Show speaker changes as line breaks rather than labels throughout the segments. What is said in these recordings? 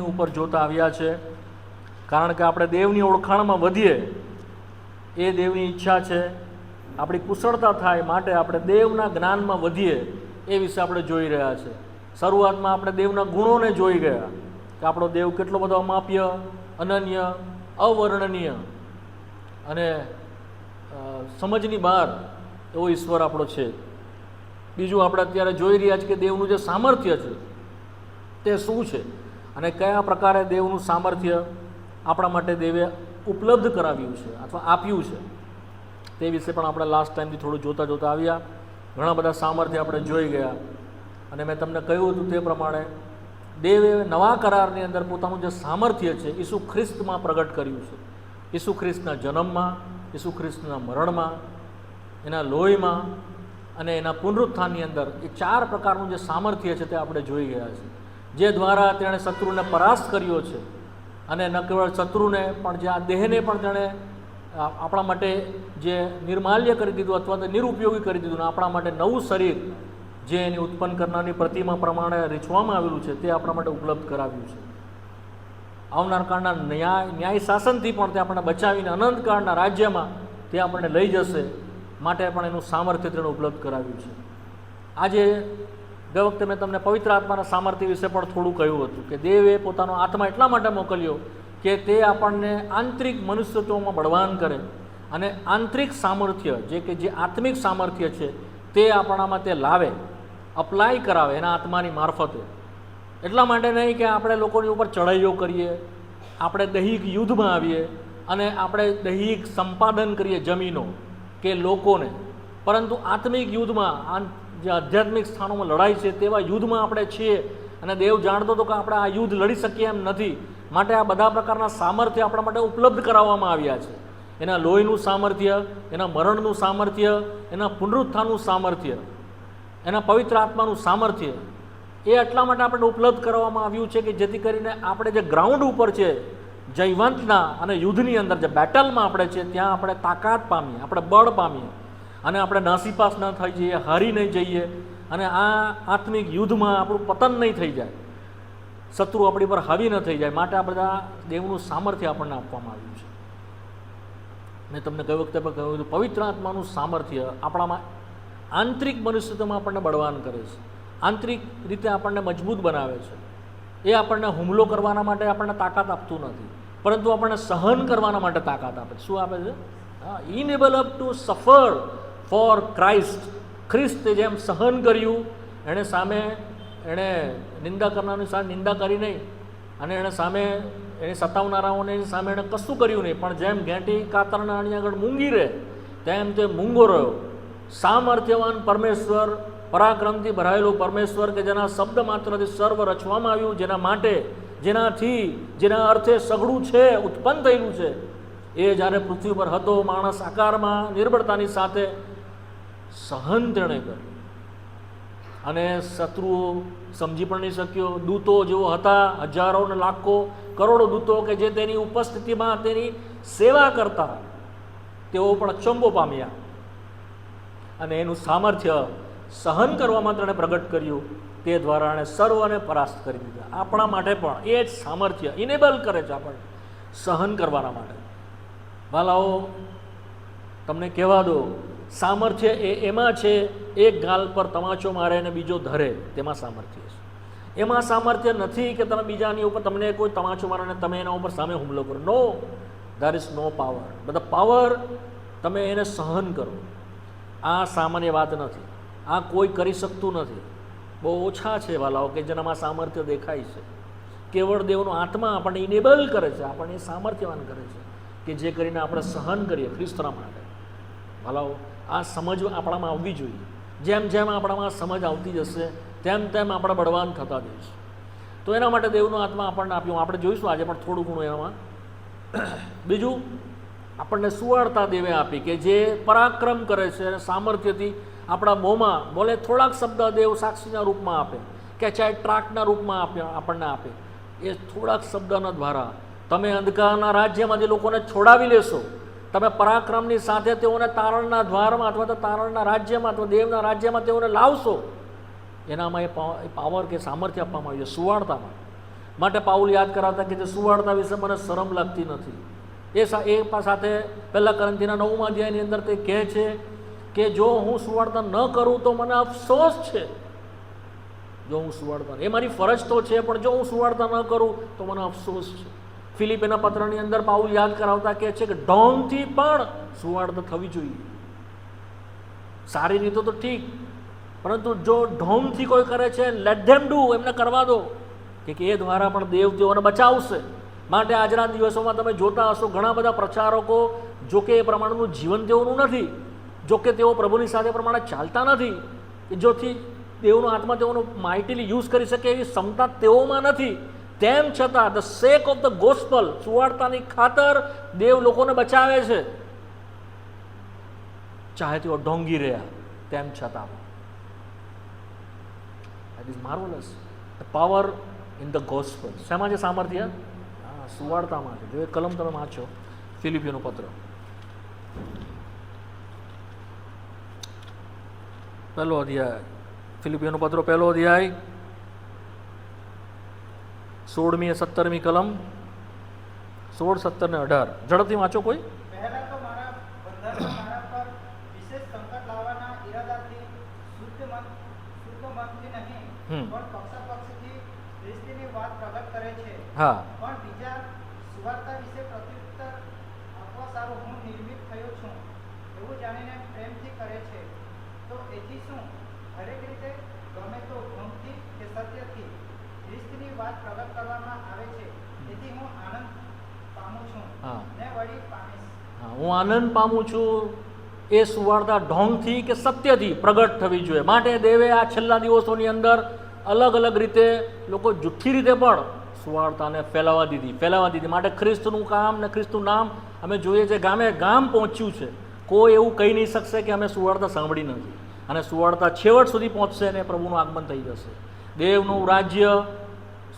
ઉપર જોતા આવ્યા છે, કારણ કે આપણે દેવની ઓળખાણમાં વધીએ એ દેવની ઈચ્છા છે. આપણી કુશળતા થાય માટે આપણે દેવના જ્ઞાનમાં વધીએ એ વિશે આપણે જોઈ રહ્યા છે. શરૂઆતમાં આપણે દેવના ગુણોને જોઈ ગયા કે આપણો દેવ કેટલો બધો અમાપ્ય, અનન્ય, અવર્ણનીય અને સમજની બહાર એવો ઈશ્વર આપણો છે. બીજું આપણે અત્યારે જોઈ રહ્યા છીએ કે દેવનું જે સામર્થ્ય છે તે શું છે અને કયા પ્રકારે દેવનું સામર્થ્ય આપણા માટે દેવે ઉપલબ્ધ કરાવ્યું છે અથવા આપ્યું છે તે વિશે પણ આપણે લાસ્ટ ટાઈમથી થોડું જોતા જોતા આવ્યા. ઘણા બધા સામર્થ્ય આપણે જોઈ ગયા અને મેં તમને કહ્યું હતું તે પ્રમાણે દેવે નવા કરારની અંદર પોતાનું જે સામર્થ્ય છે ઈસુ ખ્રિસ્તમાં પ્રગટ કર્યું છે. ઈસુ ખ્રિસ્તના જન્મમાં, ઈસુ ખ્રિસ્તના મરણમાં, એના લોહીમાં અને એના પુનરુત્થાનની અંદર એ 4 પ્રકારનું જે સામર્થ્ય છે તે આપણે જોઈ ગયા છે, જે દ્વારા તેણે શત્રુને પરાસ્ત કર્યો છે. અને ન કેવળ શત્રુને પણ જે આ દેહને પણ તેણે આપણા માટે જે નિર્માલ્ય કરી દીધું અથવા તો નિરુપયોગી કરી દીધું ને આપણા માટે નવું શરીર જે એની ઉત્પન્ન કરનારની પ્રતિમા પ્રમાણે રીછવામાં આવેલું છે તે આપણા માટે ઉપલબ્ધ કરાવ્યું છે. આવનાર કાળના ન્યાય શાસનથી પણ તે આપણને બચાવીને અનંતકાળના રાજ્યમાં તે આપણને લઈ જશે માટે પણ એનું સામર્થ્ય તેણે ઉપલબ્ધ કરાવ્યું છે. આજે ગઈ વખતે મેં તમને પવિત્ર આત્માના સામર્થ્ય વિશે પણ થોડું કહ્યું હતું કે દેવે પોતાનો આત્મા એટલા માટે મોકલ્યો કે તે આપણને આંતરિક મનુષ્યત્વમાં બળવાન કરે અને આંતરિક સામર્થ્ય જે આત્મિક સામર્થ્ય છે તે આપણામાં તે લાવે, અપ્લાય કરાવે એના આત્માની મારફતે. એટલા માટે નહીં કે આપણે લોકોની ઉપર ચઢાઈઓ કરીએ, આપણે દૈહિક યુદ્ધમાં આવીએ અને આપણે દૈહિક સંપાદન કરીએ જમીનો કે લોકોને, પરંતુ આત્મિક યુદ્ધમાં જે આધ્યાત્મિક સ્થાનોમાં લડાઈ છે તેવા યુદ્ધમાં આપણે છીએ અને દેવ જાણતો હતો કે આપણે આ યુદ્ધ લડી શકીએ એમ નથી. માટે આ બધા પ્રકારના સામર્થ્ય આપણા માટે ઉપલબ્ધ કરાવવામાં આવ્યા છે. એના લોહીનું સામર્થ્ય, એના મરણનું સામર્થ્ય, એના પુનરુત્થાનનું સામર્થ્ય, એના પવિત્ર આત્માનું સામર્થ્ય એ એટલા માટે આપણે ઉપલબ્ધ કરવામાં આવ્યું છે કે જેથી કરીને આપણે જે ગ્રાઉન્ડ ઉપર છે જયવંતના અને યુદ્ધની અંદર જે બેટલમાં આપણે છે ત્યાં આપણે તાકાત પામીએ, આપણે બળ પામીએ અને આપણે નાસીપાસ ન થઈ જઈએ, હારી નહીં જઈએ અને આ આત્મિક યુદ્ધમાં આપણું પતન નહીં થઈ જાય, શત્રુ આપણી પર હાવી ન થઈ જાય. માટે આ બધા દેવનું સામર્થ્ય આપણને આપવામાં આવ્યું છે. મેં તમને કઈ વખતે પણ કહ્યું હતું, પવિત્ર આત્માનું સામર્થ્ય આપણામાં આંતરિક મનુષ્યત્વમાં આપણને બળવાન કરે છે, આંતરિક રીતે આપણને મજબૂત બનાવે છે. એ આપણને હુમલો કરવાના માટે આપણને તાકાત આપતું નથી, પરંતુ આપણને સહન કરવાના માટે તાકાત આપે. શું આપે છે? ઇનેબલ અપ ટુ સફર ફોર ક્રાઇસ્ટ. ખ્રિસ્તે જેમ સહન કર્યું, એણે સામે એણે નિંદા કરનારની સામે નિંદા કરી નહીં અને એણે સામે એને સતાવનારાઓને સામે એણે કશું કર્યું નહીં, પણ જેમ ઘેંટી કાતરના આની આગળ મૂંગી રહે તેમ તે મૂંગો રહ્યો. સામર્થ્યવાન પરમેશ્વર, પરાક્રમથી ભરાયેલો પરમેશ્વર કે જેના શબ્દ માત્રથી સર્વ રચવામાં આવ્યું, જેના માટે, જેનાથી, જેના અર્થે સઘળું છે, ઉત્પન્ન થયેલું છે, એ જ્યારે પૃથ્વી પર હતો માણસ આકારમાં નિર્બળતાની સાથે સહન તેણે કર્યું અને શત્રુઓ સમજી પણ નહીં શક્યો. દૂતો જેવો હતા, હજારો ને લાખો કરોડો દૂતો કે જે તેની ઉપસ્થિતિમાં તેની સેવા કરતા, તેઓ પણ અચંબો પામ્યા અને એનું સામર્થ્ય સહન કરવામાં તેણે પ્રગટ કર્યું. તે દ્વારા એણે સર્વને પરાસ્ત કરી દીધા. આપણા માટે પણ એ જ સામર્થ્ય ઇનેબલ કરે છે આપણને સહન કરવાના માટે. વાલાઓ, તમને કહેવા દો, સામર્થ્ય એમાં છે એક ગાલ પર તમાચો મારે અને બીજો ધરે, તેમાં સામર્થ્ય છે. એમાં સામર્થ્ય નથી કે તમે બીજાની ઉપર તમને કોઈ તમાચો મારે અને તમે એના ઉપર સામે હુમલો કરો. નો, ધેર ઇઝ નો પાવર. બધા પાવર તમે એને સહન કરો. આ સામાન્ય વાત નથી, આ કોઈ કરી શકતું નથી. બહુ ઓછા છે વાલાઓ કે જેનામાં સામર્થ્ય દેખાય છે. કેવળ દેવનો આત્મા આપણને ઇનેબલ કરે છે, આપણને સામર્થ્યવાન કરે છે કે જે કરીને આપણે સહન કરીએ ખ્રિસ્તના માટે. વાલાઓ, આ સમજ આપણામાં આવવી જોઈએ. જેમ જેમ આપણામાં સમજ આવતી જશે તેમ તેમ આપણે બળવાન થતા જઈશું. તો એના માટે દેવનો આત્મા આપણને આપ્યું. આપણે જોઈશું આજે પણ થોડું ઘણું એમાં. બીજું, આપણને સુવાર્તા દેવે આપી કે જે પરાક્રમ કરે છે અને સામર્થ્યથી આપણા મોંમાં બોલે થોડાક શબ્દ દેવ સાક્ષીના રૂપમાં આપે કે ચાહે ટ્રાકના રૂપમાં આપણને આપે. એ થોડાક શબ્દના દ્વારા તમે અંધકારના રાજ્યમાંથી લોકોને છોડાવી લેશો. તમે પરાક્રમની સાથે તેઓને તારણના દ્વારમાં અથવા તો તારણના રાજ્યમાં અથવા દેવના રાજ્યમાં તેઓને લાવશો. એનામાં એ પાવર કે સામર્થ્ય આપવામાં આવ્યું છે સુવાર્તામાં. માટે પાઉલ યાદ કરાવતા કે જે સુવાર્તા વિશે મને શરમ લાગતી નથી. એ સાથે પહેલા કરંથીના 9મા અધ્યાયની અંદર તે કહે છે કે જો હું સુવાર્તા ન કરું તો મને અફસોસ છે. જો હું સુવાર્તા, એ મારી ફરજ તો છે, પણ જો હું સુવાર્તા ન કરું તો મને અફસોસ છે. ફિલિપીના પત્રની અંદર પાઉલ યાદ કરાવતા કહે છે કે ઢોંગથી પણ સુવાર્તા થવી જોઈએ. સારી રીતે તો ઠીક, પરંતુ જો ઢોંગથી કોઈ કરે છે, લેટ ધેમ ડુ, એમને કરવા દો, કે એ દ્વારા પણ દેવ તેઓને બચાવશે. માટે આજના દિવસોમાં તમે જોતા હશો ઘણા બધા પ્રચારકો, જોકે એ પ્રમાણેનું જીવન તેઓનું નથી, જોકે તેઓ પ્રભુની સાથે પ્રમાણે ચાલતા નથી, કે જોથી દેવનો આત્મા તેઓનો માઇટીલી યુઝ કરી શકે એવી ક્ષમતા તેઓમાં નથી. તેમ છતાં ધ સેક ઓફ ધ ગોસ્પલ, સુવાર્તાની ખાતર દેવ લોકોને બચાવે છે, ચાહે તેઓ ઢોંગી રહ્યા તેમ છતાં. That is marvellous. The power in the gospel. શેમાં છે સામર્થ્ય? સુવાર્તામાં છે. જો એ કલમ તમે વાંચો, ફિલિપીનો પત્ર પહેલો અધ્યાય, ફિલિપીનો પત્ર પહેલો અધ્યાય 16મી 17મી કલમ, 16, 17 ને 18. ઝડપથી વાંચો કોઈ. હા, હું આનંદ પામું છું. એ સુવાર્તા ઢોંગથી કે સત્યથી પ્રગટ થવી જોઈએ. માટે દેવે આ છેલ્લા દિવસોની અંદર અલગ અલગ રીતે લોકો જુઠ્ઠી રીતે પણ સુવાર્તાને ફેલાવા દીધી. માટે ખ્રિસ્તનું કામ ને ખ્રિસ્તનું નામ અમે જોઈએ છે ગામે ગામ પહોંચ્યું છે. કોઈ એવું કહી નહીં શકશે કે અમે સુવાર્તા સાંભળી નથી. અને સુવાર્તા છેવટ સુધી પહોંચશે અને પ્રભુનું આગમન થઈ જશે. દેવનું રાજ્ય,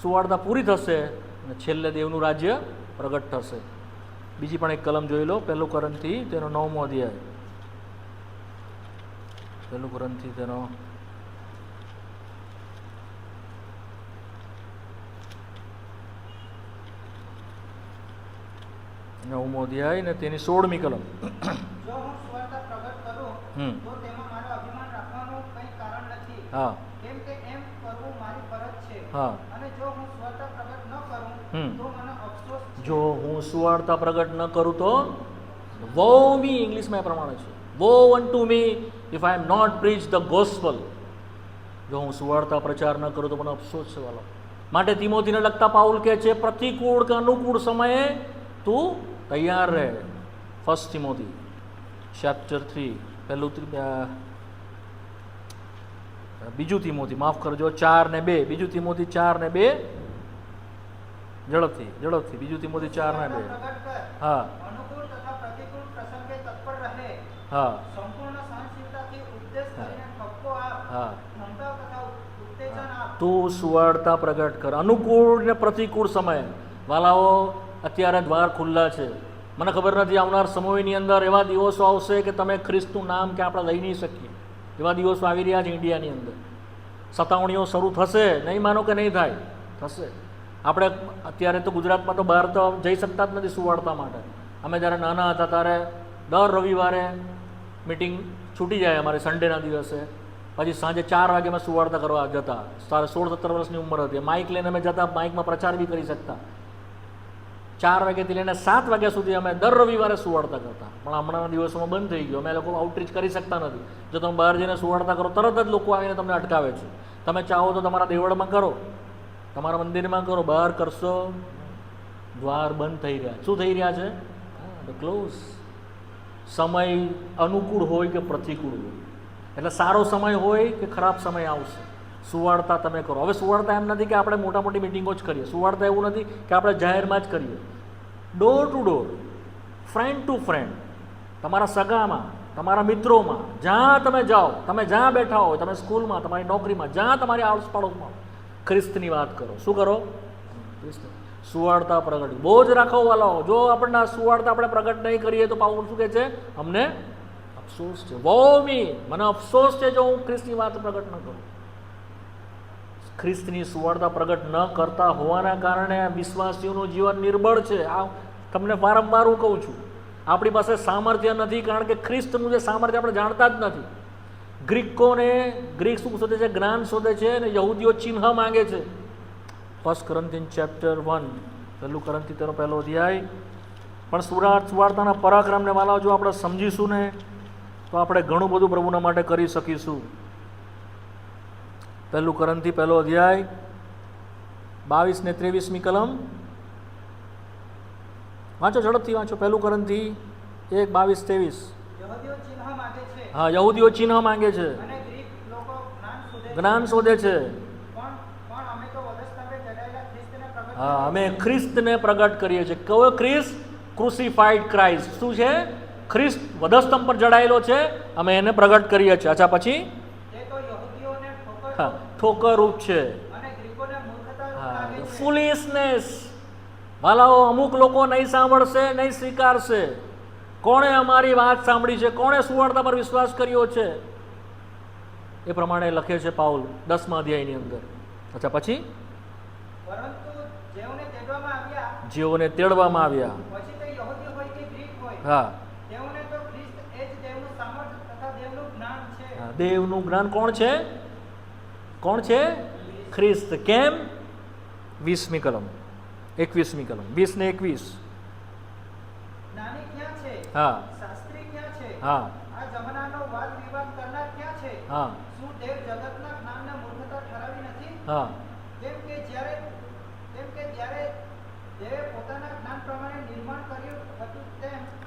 સુવાર્તા પૂરી થશે અને છેલ્લે દેવનું રાજ્ય પ્રગટ થશે. બીજી પણ એક કલમ જોઈ લો, પહેલું કરંથી તેનો 9મો અધ્યાય. પહેલું કરંથી તેનો 9મો અધ્યાય ને તેની 16મી કલમ. હા, હા. જો હું સુવાર્તા પ્રગટ ન કરું તો વો મી, ઇંગ્લિશમાં એ પ્રમાણે છે, woe unto me if I am not preach the gospel. જો હું સુવાર્તા પ્રચાર ન કરું તો મને અફસોસ છે વાલો. માટે તિમોથીને લગતા પાઉલ કહે છે પ્રતિકૂળ કે અનુકૂળ સમયે તું તૈયાર રહે. 1 તિમોથી ચેપ્ટર 3, બીજું તિમોથી, માફ કરજો, 4 ને 2, બીજું તિમોથી 4 ને 2, ઝડપથી બીજું તિમોથી 4 ને 2. હા, હા, હા. તું સુવાર્તા પ્રગટ કર. અનુકૂળ ને પ્રતિકૂળ સમય. વાલાઓ, અત્યારે દ્વાર ખુલ્લા છે. મને ખબર નથી આવનાર સમયની અંદર એવા દિવસો આવશે કે તમે ખ્રિસ્તનું નામ કે આપણે લઈ નહીં શકીએ. એવા દિવસો આવી રહ્યા છે ઇન્ડિયાની અંદર. સતાવણીઓ શરૂ થશે, નહીં માનો કે નહીં થાય, થશે. આપણે અત્યારે તો ગુજરાતમાં તો બહાર તો જઈ શકતા જ નથી સુવાર્તા માટે. અમે જ્યારે નાના હતા ત્યારે દર રવિવારે મિટિંગ છૂટી જાય અમારે સન્ડેના દિવસે, પછી સાંજે 4 વાગે અમે સુવાર્તા કરવા જતા. તારે 16-17 વર્ષની ઉંમર હતી. માઇક લઈને અમે જતા, માઇકમાં પ્રચાર બી કરી શકતા. 4 વાગ્યાથી લઈને 7 વાગ્યા સુધી અમે દર રવિવારે સુવાર્તા કરતા. પણ હમણાંના દિવસોમાં બંધ થઈ ગયો. અમે લોકો આઉટરીચ કરી શકતા નથી. જો તમે બહાર જઈને સુવાર્તા કરો, તરત જ લોકો આવીને તમને અટકાવે છે. તમે ચાહો તો તમારા દેવળમાં કરો, તમારા મંદિરમાં કરો, બહાર કરશો, દ્વાર બંધ થઈ રહ્યા. શું થઈ રહ્યા છે? ક્લોઝ. સમય અનુકૂળ હોય કે પ્રતિકૂળ હોય, એટલે સારો સમય હોય કે ખરાબ સમય આવશે. સુવાર્તા તમે કરો. હવે સુવાર્તા એમ નથી કે આપણે મોટા મોટી મિટિંગો જ કરીએ. સુવાર્તા એવું નથી કે આપણે જાહેરમાં જ કરીએ. Door to door, friend to friend, તમારા સગામાં, તમારા મિત્રોમાં, જ્યાં તમે જાઓ, તમે જ્યાં બેઠા હોય, તમે સ્કૂલમાં, તમારી નોકરીમાં, જ્યાં તમારી આડોશ પાડોશમાં, ખ્રિસ્તની વાત કરો. શું કરો? સુવાર્તા પ્રગટ. બહુ જ રાખો વાલાઓ. જો આપણને સુવાર્તા આપણે પ્રગટ નહીં કરીએ તો પાઉલ શું કહે છે? અમને અફસોસ છે. વો મી, મને અફસોસ છે જો હું ખ્રિસ્તની વાત પ્રગટ ન કરું. ખ્રિસ્તની સુવાર્તા પ્રગટ ન કરતા હોવાના કારણે વિશ્વાસીઓનું જીવન નિર્બળ છે. આ તમને વારંવાર હું કહું છું, આપણી પાસે સામર્થ્ય નથી, કારણ કે ખ્રિસ્તનું જે સામર્થ્ય આપણે જાણતા જ નથી. ગ્રીક શું શોધે છે? જ્ઞાન શોધે છે, અને યહૂદીઓ ચિહ્ન માંગે છે. 1 Corinthians chapter 1, પહેલું કરંથી તેનો પહેલો અધ્યાય. પણ સુવાર્તાના પરાક્રમને વાલા જો આપણે સમજીશું ને તો આપણે ઘણું બધું પ્રભુના માટે કરી શકીશું. પહેલું કરંથી પહેલો અધ્યાય 22 ને 23મી કલમ વાંચો, ઝડપથી વાંચો. પહેલું કરંથી 1:22-23. હા, યહૂદીઓ ચિહ્ન માંગે છે, જ્ઞાન શોધે છે. હા, અમે ખ્રિસ્તને પ્રગટ કરીએ છીએ. કયો ખ્રિસ્ત? ક્રુસિફાઈડ ક્રાઇસ્ટ. શું છે? ખ્રિસ્ત વધસ્તંભ પર જડાયેલો છે, અમે એને પ્રગટ કરીએ છીએ. અચ્છા, પછી હા, ઠોકરરૂપ છે. હા, ફૂલિશનેસ. વાલાઓ, અમુક લોકો નહીં સાંભળશે, નહીં સ્વીકારશે. કોણે અમારી વાત સાંભળી છે? કોણે સુવાર્તા પર વિશ્વાસ કર્યો છે? એ પ્રમાણે લખે છે પાઉલ 10મા અધ્યાયની અંદર. અચ્છા, પછી જેઓને તેડવામાં આવ્યા. હા, દેવનું જ્ઞાન કોણ છે? કોણ છે? ખ્રિસ્ત. કેમ? 20મી કલમ 21મી કલમ 20 ને 21. હા હા હા હા.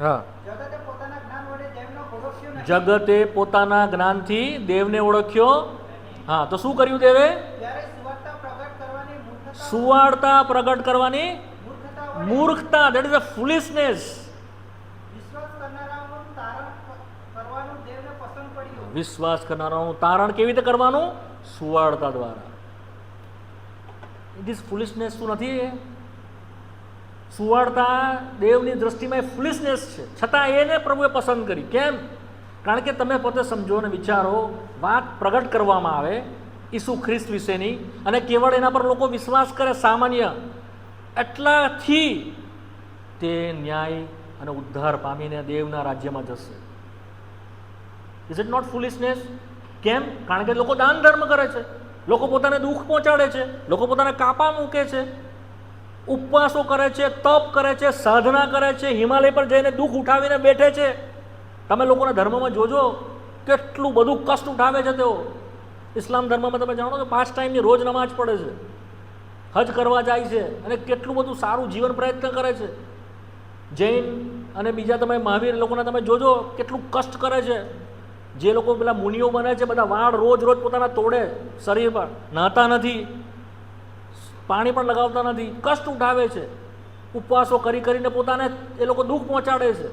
હા, જગતે પોતાના જ્ઞાનથી દેવને ઓળખ્યો. હા, તો શું કર્યું દેવે? સુવાર્તા પ્રગટ કરવાની મૂર્ખતા. That is a foolishness. વિશ્વાસ કરનારાનું તારણ કેવી રીતે કરવાનું? સુવાર્તા દ્વારા. It is foolishness. શું નથી? સુવાર્તા દેવની દ્રષ્ટિમાં એ ફૂલિશનેસ છે, છતાં એને પ્રભુએ પસંદ કરી. કેમ? કારણ કે તમે પોતે સમજો અને વિચારો, વાત પ્રગટ કરવામાં આવે ઈસુ ખ્રિસ્ત વિશેની, અને કેવળ એના પર લોકો વિશ્વાસ કરે સામાન્ય, એટલાથી તે ન્યાય અને ઉદ્ધાર પામીને દેવના રાજ્યમાં જશે. Is it not foolishness? કેમ? કારણ કે લોકો દાન ધર્મ કરે છે, લોકો પોતાને દુઃખ પહોંચાડે છે, લોકો પોતાને કાપા મૂકે છે, ઉપવાસો કરે છે, તપ કરે છે, સાધના કરે છે, હિમાલય પર જઈને દુઃખ ઉઠાવીને બેઠે છે. તમે લોકોના ધર્મમાં જોજો કેટલું બધું કષ્ટ ઉઠાવે છે તેઓ. ઇસ્લામ ધર્મમાં તમે જાણો છો 5 ટાઈમની રોજ નમાજ પડે છે, હજ કરવા જાય છે, અને કેટલું બધું સારું જીવન પ્રયત્ન કરે છે. જૈન અને બીજા તમે મહાવીર લોકોના તમે જોજો કેટલું કષ્ટ કરે છે. જે લોકો પેલા મુનિઓ બને છે, બધા વાળ રોજ પોતાના તોડે, શરીર પર નહાતા નથી, પાણી પણ લગાવતા નથી, કષ્ટ ઉઠાવે છે, ઉપવાસો કરીને પોતાને એ લોકો દુઃખ પહોંચાડે છે.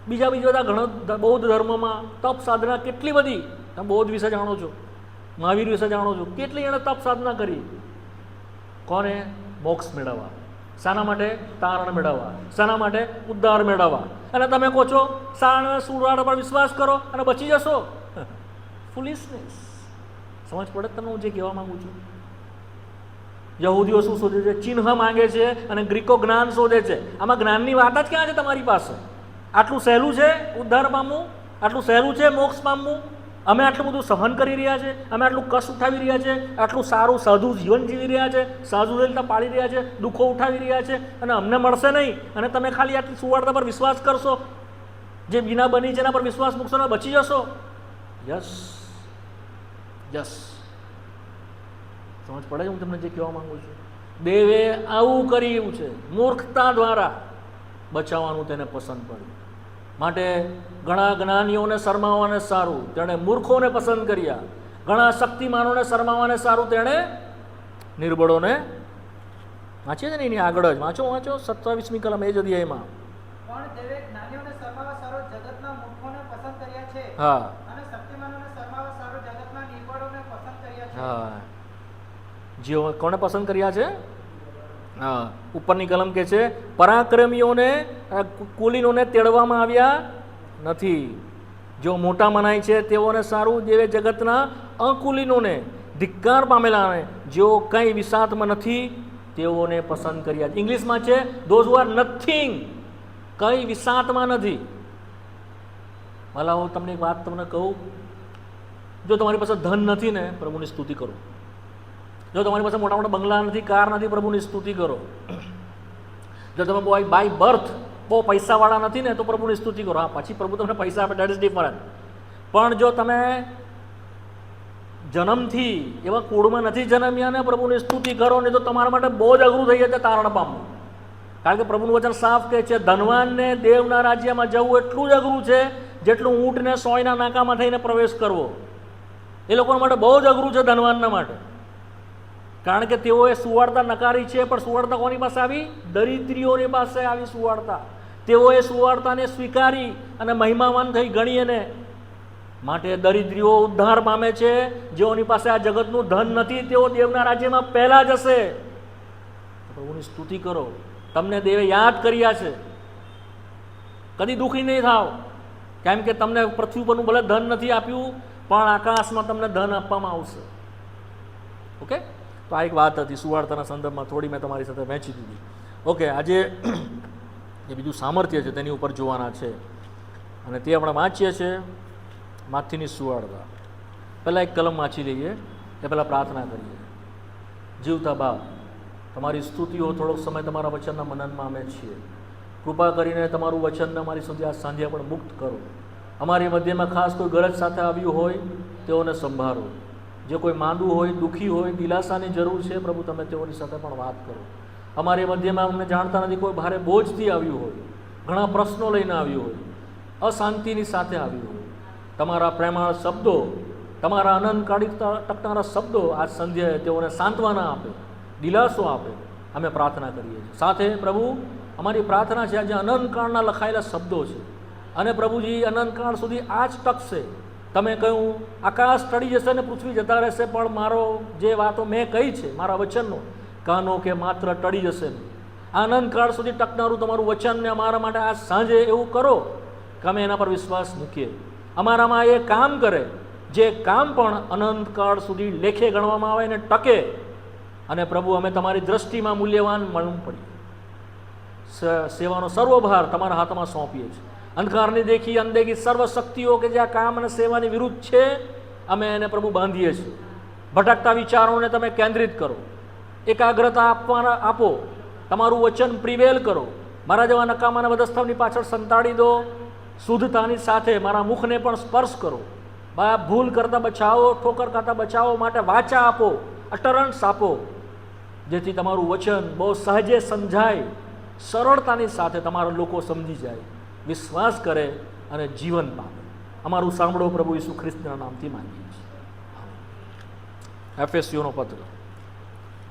બીજા બધા ઘણા બૌદ્ધ ધર્મમાં તપ સાધના કેટલી બધી. તમે બૌદ્ધ વિશે જાણો છો, મહાવીર વિશે જાણો છો, કેટલી એણે તપ સાધના કરી. કોને? મોક્ષ મેળવવા. શાના માટે? તારણ મેળવવા. શાના માટે? ઉદ્ધાર મેળવવા. અને તમે કહો છો સુવાર્તા પર વિશ્વાસ કરો અને બચી જશો. ફૂલિશનેસ. સમજ પડે તમને હું જે કહેવા માંગુ છું? યહૂદીઓ શું શોધે છે? ચિહ્ન માંગે છે, અને ગ્રીકો જ્ઞાન શોધે છે. આમાં જ્ઞાનની વાત જ ક્યાં છે તમારી પાસે? આટલું સહેલું છે ઉદ્ધાર પામવું? આટલું સહેલું છે મોક્ષ પામવું? અમે આટલું બધું સહન કરી રહ્યા છે, અમે આટલું કષ્ટ ઉઠાવી રહ્યા છે, આટલું સારું સાધુ જીવન જીવી રહ્યા છે, સાધુ દલિતા પાળી રહ્યા છે, દુઃખો ઉઠાવી રહ્યા છે, અને અમને મળશે નહીં. અને તમે ખાલી આટલી સુવાર્તા પર વિશ્વાસ કરશો, જે બીના બની છે એના પર વિશ્વાસ મૂકશો ને બચી જશો. Yes yes. સમજ પડે? હું તમને જે કહેવા માંગુ છું, દેવે આવું કર્યું છે. મૂર્ખતા દ્વારા બચાવવાનું તેને પસંદ પડ્યું. માટે ઘણા જ્ઞાનીઓને શરમાવવાને સારું તેણે મૂર્ખોને પસંદ કર્યા, ઘણા શક્તિમાનોને શરમાવવાને સારું તેણે નિર્બળોને. વાંચીએ ને એની આગળ જ વાંચો 27મી કલમ એ જ અધ્યાયમાં. હા હા. જેઓ કોને પસંદ કર્યા છે? હા, ઉપરની કલમ કે છે પરાક્રમીઓને, કુલીનોને તેડવામાં આવ્યા નથી. જો મોટા મનાય છે તેઓને સારું, જેવે જગતના અકુલીનોને ધિક્કાર પામેલાને, જેઓ કંઈ વિસાતમાં નથી તેઓને પસંદ કર્યા. ઇંગ્લિશમાં છે ધોઝ હુ આર નથિંગ, કંઈ વિસાતમાં નથી. ભલા હું તમને એક વાત તમને કહું, જો તમારી પાસે ધન નથી ને, પ્રભુની સ્તુતિ કરો. જો તમારી પાસે મોટા મોટા બંગલા નથી, કાર નથી, પ્રભુની સ્તુતિ કરો. જો તમે બાય બર્થ બહુ પૈસાવાળા નથી ને, તો પ્રભુની સ્તુતિ કરો. હા, પછી પ્રભુ તમને પૈસા આપે, દેટ ઇઝ ડિફરન્ટ. પણ જો તમે જન્મથી એવા કુળમાં નથી જન્મ્યા ને, પ્રભુની સ્તુતિ કરો ને, તો તમારા માટે બહુ જ અઘરું થઈ જશે તારણ પામવું. કારણ કે પ્રભુનું વચન સાફ કહે છે, ધનવાનને દેવના રાજ્યમાં જવું એટલું જ અઘરું છે જેટલું ઊંટને સોયના નાકામાં થઈને પ્રવેશ કરવો. એ લોકો માટે બહુ જ અઘરું છે, ધનવાનના માટે. કારણ કે તેઓએ સુવાર્તા નકારી છે. પણ સુવાર્તા કોની પાસે આવી? દરિદ્રીઓની પાસે આવી સુવાર્તા. તેઓએ સુવાર્તાને સ્વીકારી અને મહિમાવાન થઈ ગણી. એને માટે દરિદ્રીઓ ઉદ્ધાર પામે છે. જેઓની પાસે આ જગતનું ધન નથી, તેઓ દેવના રાજ્યમાં પહેલા જશે. પ્રભુની સ્તુતિ કરો. તમને દેવે યાદ કર્યા છે. કદી દુઃખી નહીં થાવ, કેમ કે તમને પૃથ્વી પરનું ભલે ધન નથી આપ્યું, પણ આકાશમાં તમને ધન આપવામાં આવશે. ઓકે, તો આ એક વાત હતી સુવાર્તાના સંદર્ભમાં, થોડી મેં તમારી સાથે વહેંચી દીધી. ઓકે, આજે એ બીજું સામર્થ્ય છે તેની ઉપર જોવાના છે, અને તે આપણે વાંચીએ છીએ માથીની સુવાર્તા. પહેલાં એક કલમ વાંચી લઈએ, એ પહેલાં પ્રાર્થના કરીએ. જીવતા બાપ, તમારી સ્તુતિઓ થોડોક સમય તમારા વચનના મનનમાં અમે છીએ. કૃપા કરીને તમારું વચન અમારી સુધી આ સાંજે પણ મુક્ત કરો. અમારી મધ્યમાં ખાસ કોઈ ગરજ સાથે આવ્યું હોય તેઓને સંભાળો. જે કોઈ માંદું હોય, દુઃખી હોય, દિલાસાની જરૂર છે, પ્રભુ તમે તેઓની સાથે પણ વાત કરો. અમારી મધ્યમાં અમને જાણતા નથી કોઈ ભારે બોજથી આવ્યું હોય, ઘણા પ્રશ્નો લઈને આવ્યું હોય, અશાંતિની સાથે આવ્યું હોય, તમારા પ્રેમાળ શબ્દો, તમારા આનંદ કાઢી ટકનારા શબ્દો આજ સંધ્યાએ તેઓને સાંત્વના આપે, દિલાસો આપે. અમે પ્રાર્થના કરીએ છીએ. સાથે પ્રભુ અમારી પ્રાર્થના છે, આજે અનંતકાળના લખાયેલા શબ્દો છે, અને પ્રભુજી અનંતકાળ સુધી આ જ ટકશે. તમે કહ્યું આકાશ ટળી જશે ને પૃથ્વી જતા રહેશે, પણ મારો જે વાતો મેં કહી છે મારા વચનનો કાનો કે માત્ર ટળી જશે નહીં. આનંદકાળ સુધી ટકનારું તમારું વચનને અમારા માટે આજ સાંજે એવું કરો કે અમે એના પર વિશ્વાસ મૂકીએ. અમારામાં એ કામ કરે જે કામ પણ અનંતકાળ સુધી લેખે ગણવામાં આવે ને ટકે. અને પ્રભુ અમે તમારી દ્રષ્ટિમાં મૂલ્યવાન મળવું પડીએ. સેવાનો સર્વભાર તમારા હાથમાં સોંપીએ છીએ. અંધકારની દેખી અનદેખી સર્વ શક્તિઓ કે જે આ કામ અને સેવાની વિરુદ્ધ છે, અમે એને પ્રભુ બાંધીએ છીએ. ભટકતા વિચારોને તમે કેન્દ્રિત કરો, એકાગ્રતા આપો, તમારું વચન પ્રિવેલ કરો. મારા જેવા નકામાના વધસ્થાવની પાછળ સંતાડી દો. શુદ્ધતાની સાથે મારા મુખને પણ સ્પર્શ કરો. ભૂલ કરતાં બચાવો, ઠોકર ખાતા બચાવો માટે વાચા આપો, અટરન્સ આપો, જેથી તમારું વચન બહુ સહજે સમજાય, સરળતાની સાથે તમારા લોકો સમજી જાય, વિશ્વાસ કરે અને જીવન પામે. અમારું સાંભળો પ્રભુ ઈસુ ખ્રિસ્તના નામથી માંગીએ છીએ. એફએસીઓનો પત્ર,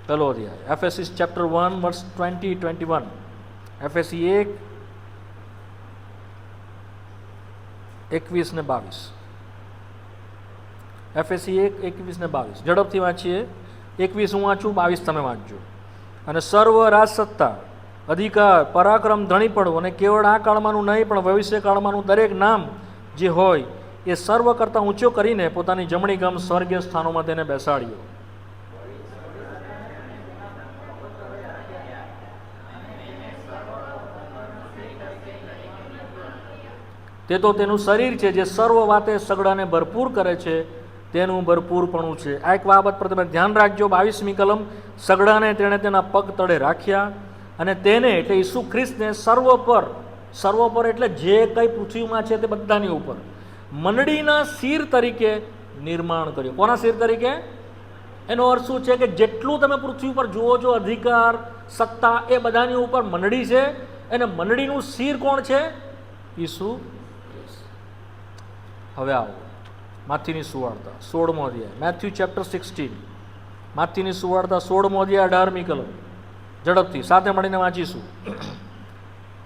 પહેલો અધ્યાય, એફએસીસ ચેપ્ટર 1 વર્સ 20-21. એફએસી 1:21-22. એફએસી 1:21-22. ઝડપથી વાંચીએ. 21 હું વાંચું, 22 તમે વાંચજો. અને સર્વ રાજસત્તા, અધિકાર, પરાક્રમ, ધણીપણું અને કેવળ આ કાળમાંનું નહીં પણ ભવિષ્ય કાળમાંનું દરેક નામ જે હોય એ સર્વ કરતાં ઊંચો કરીને પોતાની જમણી ગમ સ્વર્ગીય સ્થાનોમાં તેને બેસાડ્યો. તે તો તેનું શરીર છે, જે સર્વ વાતે સગડાને ભરપૂર કરે છે, તેનું ભરપૂરપણું છે. આ એક બાબત પર તમે ધ્યાન રાખજો. 22મી કલમ, સગડાને તેણે તેના પગ તળે રાખ્યા અને તેને એટલે ઈસુ ખ્રિસ્તને સર્વ પર એટલે જે કંઈ પૃથ્વીમાં છે તે બધાની ઉપર મંડળીના શિર તરીકે નિર્માણ કર્યું. કોના શિર તરીકે? એનો અર્થ શું છે કે જેટલું તમે પૃથ્વી પર જુઓ છો અધિકાર, સત્તા, એ બધાની ઉપર મંડળી છે. અને મંડળીનું શિર કોણ છે? ઈસુ. હવે આવો માથીની સુવાર્તા 16મો અધ્યાય, મેથ્યુ ચેપ્ટર 16. માથીની સુવાર્તા 16મો અધ્યાય 18મી કલમ. ઝડપથી સાથે મળીને વાંચીશું.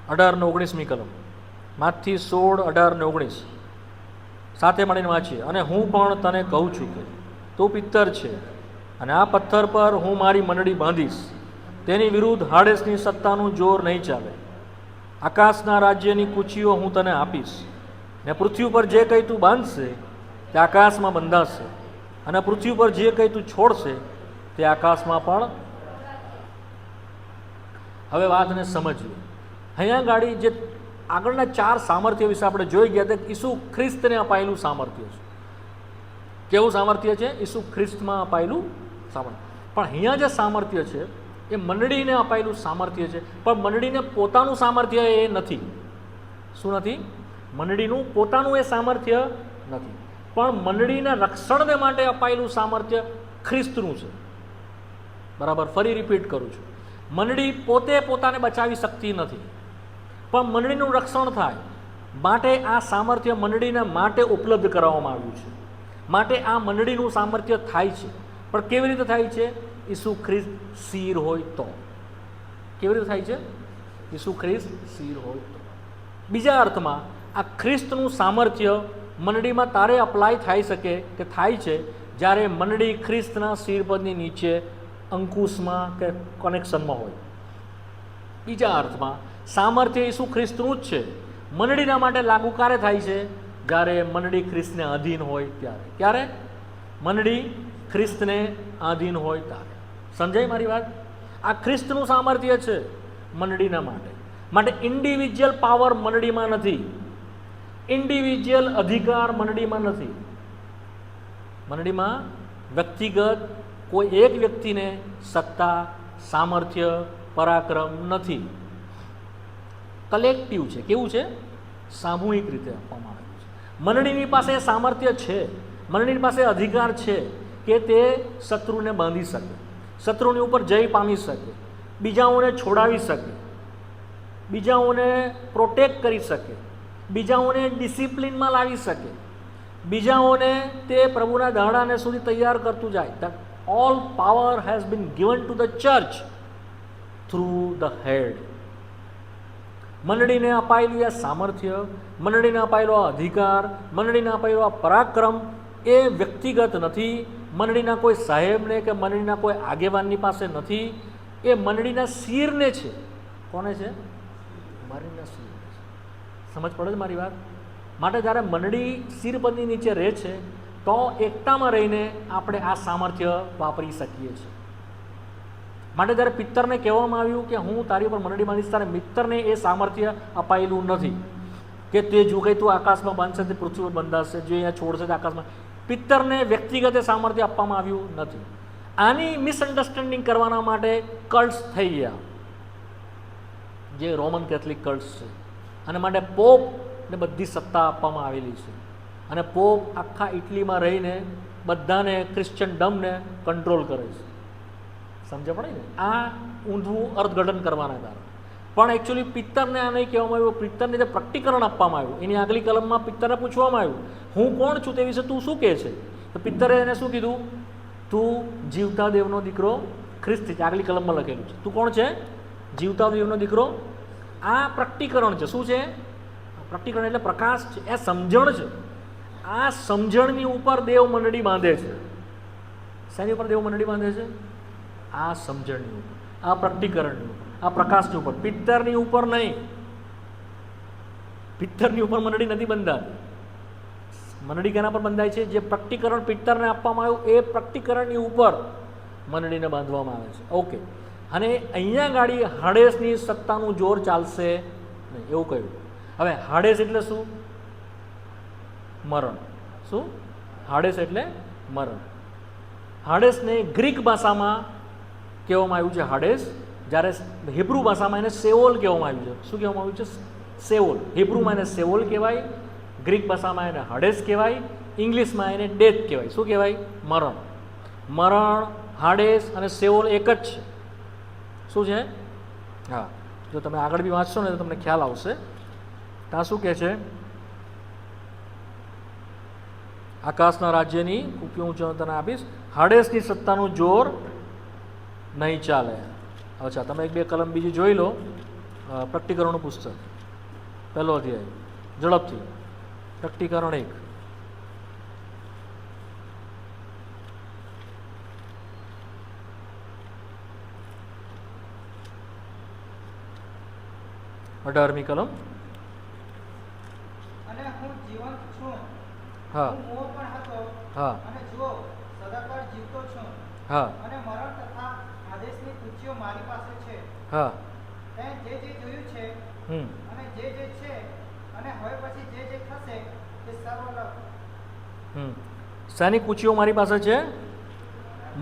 18 ને 19મી કલમ. માથી 16, 18 ને 19 સાથે મળીને વાંચીએ. અને હું પણ તને કહું છું કે તું પિત્તર છે, અને આ પથ્થર પર હું મારી મંડળી બાંધીશ. તેની વિરુદ્ધ હાડેસની સત્તાનું જોર નહીં ચાલે. આકાશના રાજ્યની કૂચીઓ હું તને આપીશ, ને પૃથ્વી પર જે કંઈ તું બાંધશે તે આકાશમાં બંધાશે, અને પૃથ્વી પર જે કંઈ તું છોડશે તે આકાશમાં પણ. હવે વાતને સમજીએ. અહીંયા ગાડી જે આગળના 4 સામર્થ્ય વિશે આપણે જોઈ ગયા તે ઈસુ ખ્રિસ્તને અપાયેલું સામર્થ્ય છે. કેવું સામર્થ્ય છે? ઈસુ ખ્રિસ્તમાં અપાયેલું સામર્થ્ય. પણ અહીંયા જે સામર્થ્ય છે એ મંડળીને અપાયેલું સામર્થ્ય છે, પણ મંડળીને પોતાનું સામર્થ્ય એ નથી. શું નથી? મંડળીનું પોતાનું એ સામર્થ્ય નથી, પણ મંડળીના રક્ષણને માટે અપાયેલું સામર્થ્ય ખ્રિસ્તનું છે. બરાબર? ફરી રિપીટ કરું છું, મંડળી પોતે પોતાને બચાવી શકતી નથી, પણ મંડળીનું રક્ષણ થાય માટે આ સામર્થ્ય મંડળીને માટે ઉપલબ્ધ કરાવવામાં આવ્યું છે. માટે આ મંડળીનું સામર્થ્ય થાય છે. પણ કેવી રીતે થાય છે? ઈસુ ખ્રિસ્ત શિર હોય તો. કેવી રીતે થાય છે? ઈસુ ખ્રિસ્ત શિર હોય તો. બીજા અર્થમાં આ ખ્રિસ્તનું સામર્થ્ય મંડળીમાં તારે અપ્લાય થઈ શકે કે થાય છે જ્યારે મંડળી ખ્રિસ્તના શિરપદની નીચે અંકુશમાં કે કનેક્શનમાં હોય. બીજા અર્થમાં સામર્થ્ય ઈસુ ખ્રિસ્તનું જ છે. મંડળીના માટે લાગુ ક્યારે થાય છે? જ્યારે મંડળી ખ્રિસ્તને આધીન હોય ત્યારે. ક્યારે? મંડળી ખ્રિસ્તને આધીન હોય ત્યારે. સમજાય મારી વાત? આ ખ્રિસ્તનું સામર્થ્ય છે મંડળીના માટે. માટે ઇન્ડિવિજ્યુઅલ પાવર મંડળીમાં નથી, ઇન્ડિવિજ્યુઅલ અધિકાર મંડળીમાં નથી. મંડળીમાં વ્યક્તિગત કોઈ એક વ્યક્તિને સત્તા, સામર્થ્ય, પરાક્રમ નથી. કલેક્ટિવ છે. કેવું છે? સામૂહિક રીતે આપવામાં આવ્યું છે. મંડળીની પાસે સામર્થ્ય છે, મંડળીની પાસે અધિકાર છે કે તે શત્રુને બાંધી શકે, શત્રુની ઉપર જય પામી શકે, બીજાઓને છોડાવી શકે, બીજાઓને પ્રોટેક્ટ કરી શકે, બીજાઓને ડિસિપ્લિનમાં લાવી શકે, બીજાઓને તે પ્રભુના દાડાને સુધી તૈયાર કરતું જાય. That all power has been given to the church through the head. મંડળીને અપાયેલું આ સામર્થ્ય, મંડળીને અપાયેલો આ અધિકાર, મંડળીને અપાયેલો આ પરાક્રમ એ વ્યક્તિગત નથી, મંડળીના કોઈ સાહેબને કે મંડળીના કોઈ આગેવાનની પાસે નથી. એ મંડળીના શિરને છે. કોને છે? મંડળીના શિરને છે. સમજ પડે છે મારી વાત? માટે જ્યારે મંડળી શિરપદની નીચે રહે છે તો એકતામાં રહીને આપણે આ સામર્થ્ય વાપરી શકીએ છીએ. માટે જ્યારે પિત્તરને કહેવામાં આવ્યું કે હું તારી ઉપર મંડળી બાંધીશ, તારે મિત્રને એ સામર્થ્ય અપાયેલું નથી કે તે જો કંઈ તું આકાશમાં બાંધશે તે પૃથ્વી પર બંધાશે, જે અહીંયા છોડશે તે આકાશમાં. પિત્તરને વ્યક્તિગત સામર્થ્ય આપવામાં આવ્યું નથી. આની મિસઅન્ડરસ્ટેન્ડિંગ કરવાના માટે કલ્ટ્સ થઈ ગયા, જે રોમન કેથલિક કલ્ટ્સ છે. અને માટે પોપને બધી સત્તા આપવામાં આવેલી છે. અને પોપ આખા ઇટલીમાં રહીને બધાને ક્રિશ્ચિયનડમને કંટ્રોલ કરે છે. સમજ પડે ને? આ ઊંધું અર્થઘટન કરવાના કારણે. પણ એકચ્યુઅલી પિત્તરને આ નહીં કહેવામાં આવ્યું. પિત્તરને જે પ્રકટીકરણ આપવામાં આવ્યું, એની આગલી કલમમાં પિત્તરને પૂછવામાં આવ્યું હું કોણ છું તે વિશે તું શું કહે છે? તો પિત્તરે એને શું કીધું? તું જીવતા દેવનો દીકરો ખ્રિસ્ત છે. આગલી કલમમાં લખેલું છે. તું કોણ છે? જીવતા દેવનો દીકરો. આ પ્રકટીકરણ છે. શું છે? પ્રકટીકરણ એટલે પ્રકાશ છે. એ સમજણ છે. આ સમજણની ઉપર દેવ મંડળી બાંધે છે. શેની ઉપર દેવ મંડળી બાંધે છે? આ સમજણની ઉપર, આ પ્રકટીકરણની ઉપર, આ પ્રકાશની ઉપર. પિત્તરની ઉપર નહીં. પિત્તરની ઉપર મંડળી નથી બંધાતી. મંડળી કેના પર બંધાય છે? જે પ્રકટીકરણ પિત્તરને આપવામાં આવ્યું એ પ્રકટીકરણની ઉપર મંડળીને બાંધવામાં આવે છે. ઓકે. અને અહીંયા ગાડી હાડેસની સત્તાનું જોર ચાલશે નહીં એવું કહ્યું. હવે હાડેસ એટલે શું? મરણ. શું? હાડેસ એટલે મરણ. હાડેસને ગ્રીક ભાષામાં કહેવામાં આવ્યું છે હાડેસ, જ્યારે હિબ્રુ ભાષામાં એને સેઓલ કહેવામાં આવ્યું છે. શું કહેવામાં આવ્યું છે? સેઓલ. હિબ્રુમાં એને સેઓલ કહેવાય, ગ્રીક ભાષામાં એને હાડેસ કહેવાય, ઇંગ્લિશમાં એને ડેથ કહેવાય. શું કહેવાય? મરણ. મરણ, હાડેસ અને સેઓલ એક જ છે. શું છે? હા, જો તમે આગળ બી વાંચશો ને તો તમને ખ્યાલ આવશે. ત્યાં શું કહે છે? આકાશના રાજ્યની કુપી હું તને આપીશ, હાડેસની સત્તાનું જોર નહીં ચાલે. અચ્છા, તમે એક બે કલમ બીજી જોઈ લો. પ્રકટીકરણનું પુસ્તક, પહેલો અધ્યાય, ઝડપથી. પ્રકટીકરણ 1. અઢારમી કલમ.
અને હું જીવંત છું.
હા
હું મોહ પણ હતો.
હા
અને જો સદાકાળ જીવતો છું
હા
અને મરણ તથા આદેશની કુચીઓ મારી પાસે છે.
હા
તે જે જોયું છે
હમ
અને જે છે અને હવે પછી જે થશે તે સર્વલભ.
શાની કૂચીઓ મારી પાસે છે?